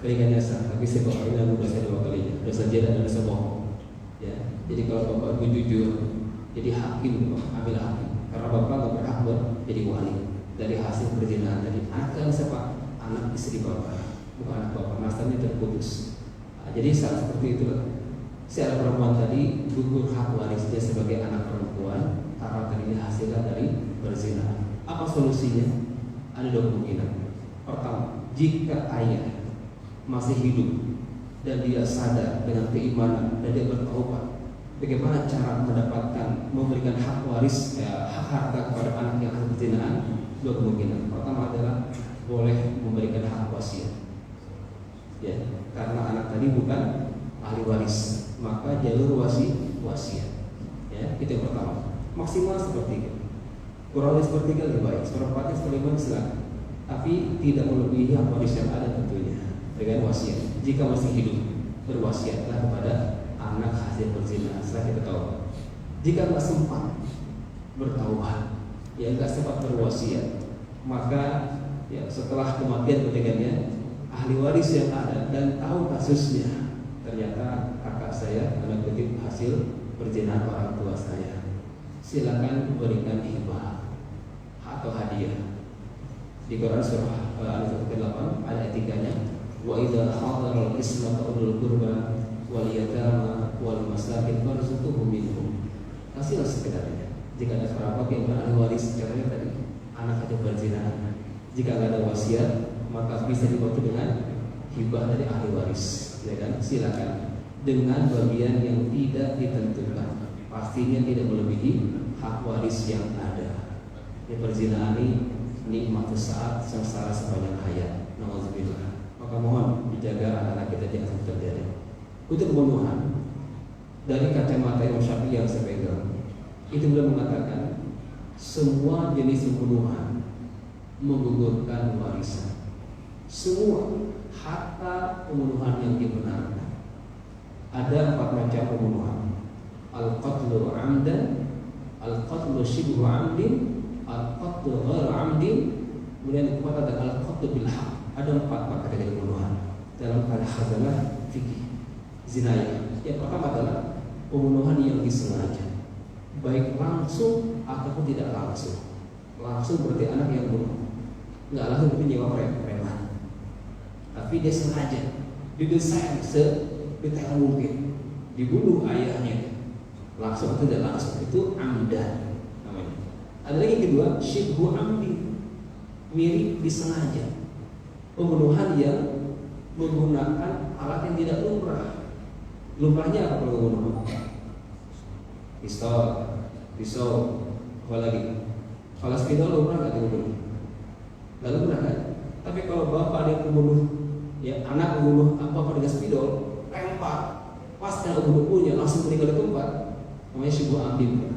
Pernikahannya sah, tapi saya bapak bilang dosa 2 kalinya, dosa zina dan dosa bohong. Ya, jadi kalau bapak ibu jujur, jadi hakim, ambil hakim, karena bapak nggak berhak jadi wali dari hasil perzinahan tadi. Anak siapa? Anak istri bapak, bukan anak bapak. Nasabnya terputus. Nah, jadi saat seperti itulah. Si anak perempuan tadi gugur hak warisnya sebagai anak perempuan karena tadinya hasilnya dari perzinahan. Apa solusinya? Ada 2 kemungkinan. Pertama, jika ayah masih hidup dan dia sadar dengan keimanan dan dia bertaubat, bagaimana cara mendapatkan memberikan hak waris, hak harta kepada anak yang hasil perzinahan? 2 kemungkinan. Pertama adalah boleh memberikan hak wasiat, ya, karena anak tadi bukan ahli waris, maka jalur wasiat, ya, itu yang pertama. Maksimal sepertiga, kurang lebih sepertiga lebih baik, seperempatnya seperlima silakan, tapi tidak melebihi hak waris yang ada tentunya dengan wasiat. Jika masih hidup, berwasiatlah kepada anak hasil perzinahan setelah kita tahu. Jika nggak sempat bertaubat, ya nggak sempat berwasiat, maka ya setelah kematian ketiganya, ahli waris yang ada dan tahu kasusnya, ternyata kakak saya dalam kutip hasil perzinahan orang tua saya, silakan berikan hibah atau hadiah. Di Quran surah Al-Fatihah 8 ada etikanya, wa idza hadara al-qismata ulul qurba wal yatama wal masakin farzuquhum minhum. Kasihlah sekedarnya. Jika ada kerabat yang ahli waris, caranya tadi anak hasil perzinahan, jika nggak ada wasiat, maka bisa dibantu dengan hibah dari ahli waris, ya kan? Silakan dengan bagian yang tidak ditentukan, pastinya tidak melebihi hak waris yang ada. Di perzinahan ini nikmat saat sengsara sepanjang hayat, nauzubillah. Maka mohon dijaga anak-anak kita jangan terjadi. Untuk pembunuhan, dari kacamata Imam Syafi'i yang saya pegang, itu beliau mengatakan semua jenis pembunuhan menggugurkan warisan. Semua, hatta pembunuhan yang dibenarkan. Ada 4 macam pembunuhan: al-qatlu 'amdan, al-qatlu shibhu 'amdin, al-qatlu ghairu 'amdin, kemudian ada al-qatlu bil haq. Ada 4 kategori pembunuhan dalam al-khazanah fikih zinayah. Yang pertama adalah pembunuhan yang disengaja, baik langsung ataupun tidak langsung. Langsung berarti anak yang bunuh, nggak langsung berarti nyewa preman, tapi dia sengaja didesain sedetail mungkin dibunuh ayahnya, langsung atau tidak langsung, itu amdan namanya. Ada lagi yang kedua, syibhu amdi, mirip disengaja, pembunuhan yang menggunakan alat yang tidak lumrah. Lumrahnya apa kalau membunuh? Pisau, apa lagi? Kalau spidol lumrah nggak dibunuh? Nggak lumrah kan? Tapi kalau bapak ada yang membunuh, ya anak membunuh apa dengan spidol, tepat pas dengan umur-umurnya langsung meninggal di tempat, namanya syibhu amdin,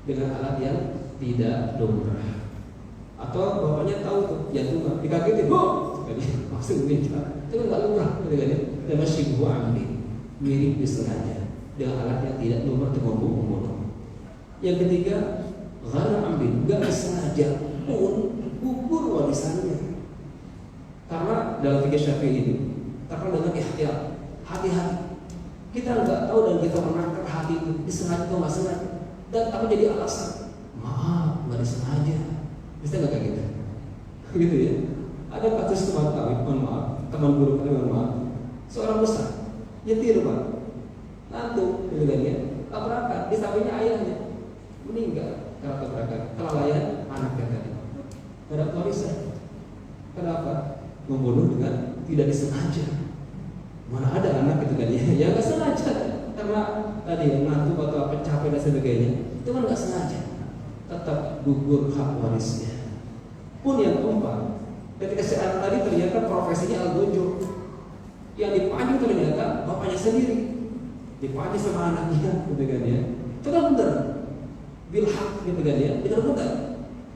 dengan alat yang tidak lumrah. Atau bapaknya tahu tuh jantung dikagetin, langsung meninggal, itu kan nggak lumrah, namanya syibhu amdin, mirip disengaja dengan alat yang tidak lumrah dengan umur. Yang ketiga, ghairu amdin, nggak disengaja pun gugur warisannya. Karena dalam fikih Syafi'i ini terkadang dengan ihtiyat, hati-hati. Kita nggak tahu dan kita menakar hati itu disengaja atau nggak sengaja, dan takut jadi alasan. Maaf, nggak disengaja. Bisa nggak kayak gitu? Gitu ya. Ada kasus teman kami, mohon maaf, teman guru kami, mohon maaf. Seorang besar nyetir pak, ngantuk, gitu kan ya, tabrakan di sampingnya ayahnya, meninggal karena tabrakan, kelalaian anaknya tadi. Ada warisan. Kenapa? Membunuh dengan tidak disengaja. Mana ada anak gitu kan ya, ya nggak sengaja karena tadi yang ngantuk atau apa capek dan sebagainya, itu kan nggak sengaja, tetap gugur hak warisnya. Pun yang keempat, ketika si anak tadi ternyata profesinya algojo, yang dipanggil ternyata bapaknya sendiri, dipanggil sama anaknya, gitu kan ya, itu kan benar, bilhak gitu kan ya, benar-benar.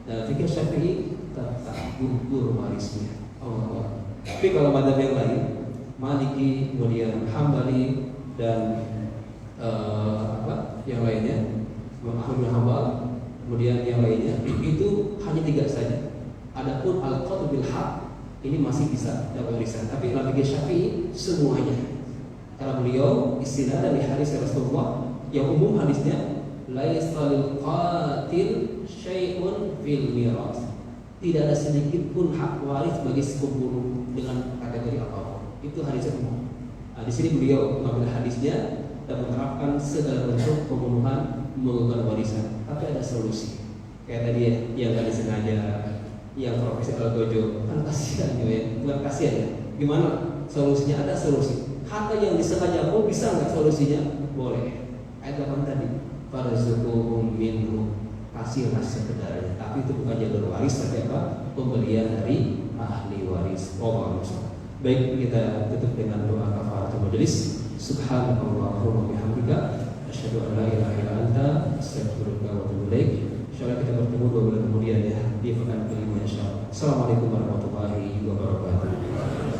Nah, fikih Syafi'i tetap gugur warisnya. Allah. Tapi kalau madzhab yang lain, Maliki, kemudian Hambali dan yang lainnya, Ahmad bin Hanbal, kemudian yang lainnya itu hanya 3 saja. Adapun al-qatl bil haq ini masih bisa dapat warisan. Tapi dalam fikih Syafi'i semuanya. Karena beliau istilah dari hadis Rasulullah yang umum hadisnya laisa lil qatil syai'un fil miras. Tidak ada sedikit pun hak waris bagi si pembunuh dengan kategori apapun. Itu hadis umum. Nah, di sini beliau mengambil hadisnya dan menerapkan segala bentuk pembunuhan menggugurkan warisan. Tapi ada solusi. Kayak tadi ya, yang tadi sengaja, yang profesi algojo, kan kasihan ya, bukan kasihan ya. Gimana solusinya? Ada solusi. Harta yang disengaja pun bisa nggak solusinya? Boleh. Ayat 8 tadi, farzuquhum minhu, kasihlah sekedarnya. Tapi itu bukan jalur waris, tapi apa? Pemberian dari ahli waris. Baik, kita tutup dengan doa kafaratul majelis. Subhanallahumma bihamdika asyhadu an la ilaha illa anta astaghfiruka wa atubu ilaik. Insyaallah kita bertemu 2 bulan kemudian ya di pekan kelima insyaallah. Assalamualaikum warahmatullahi wabarakatuh.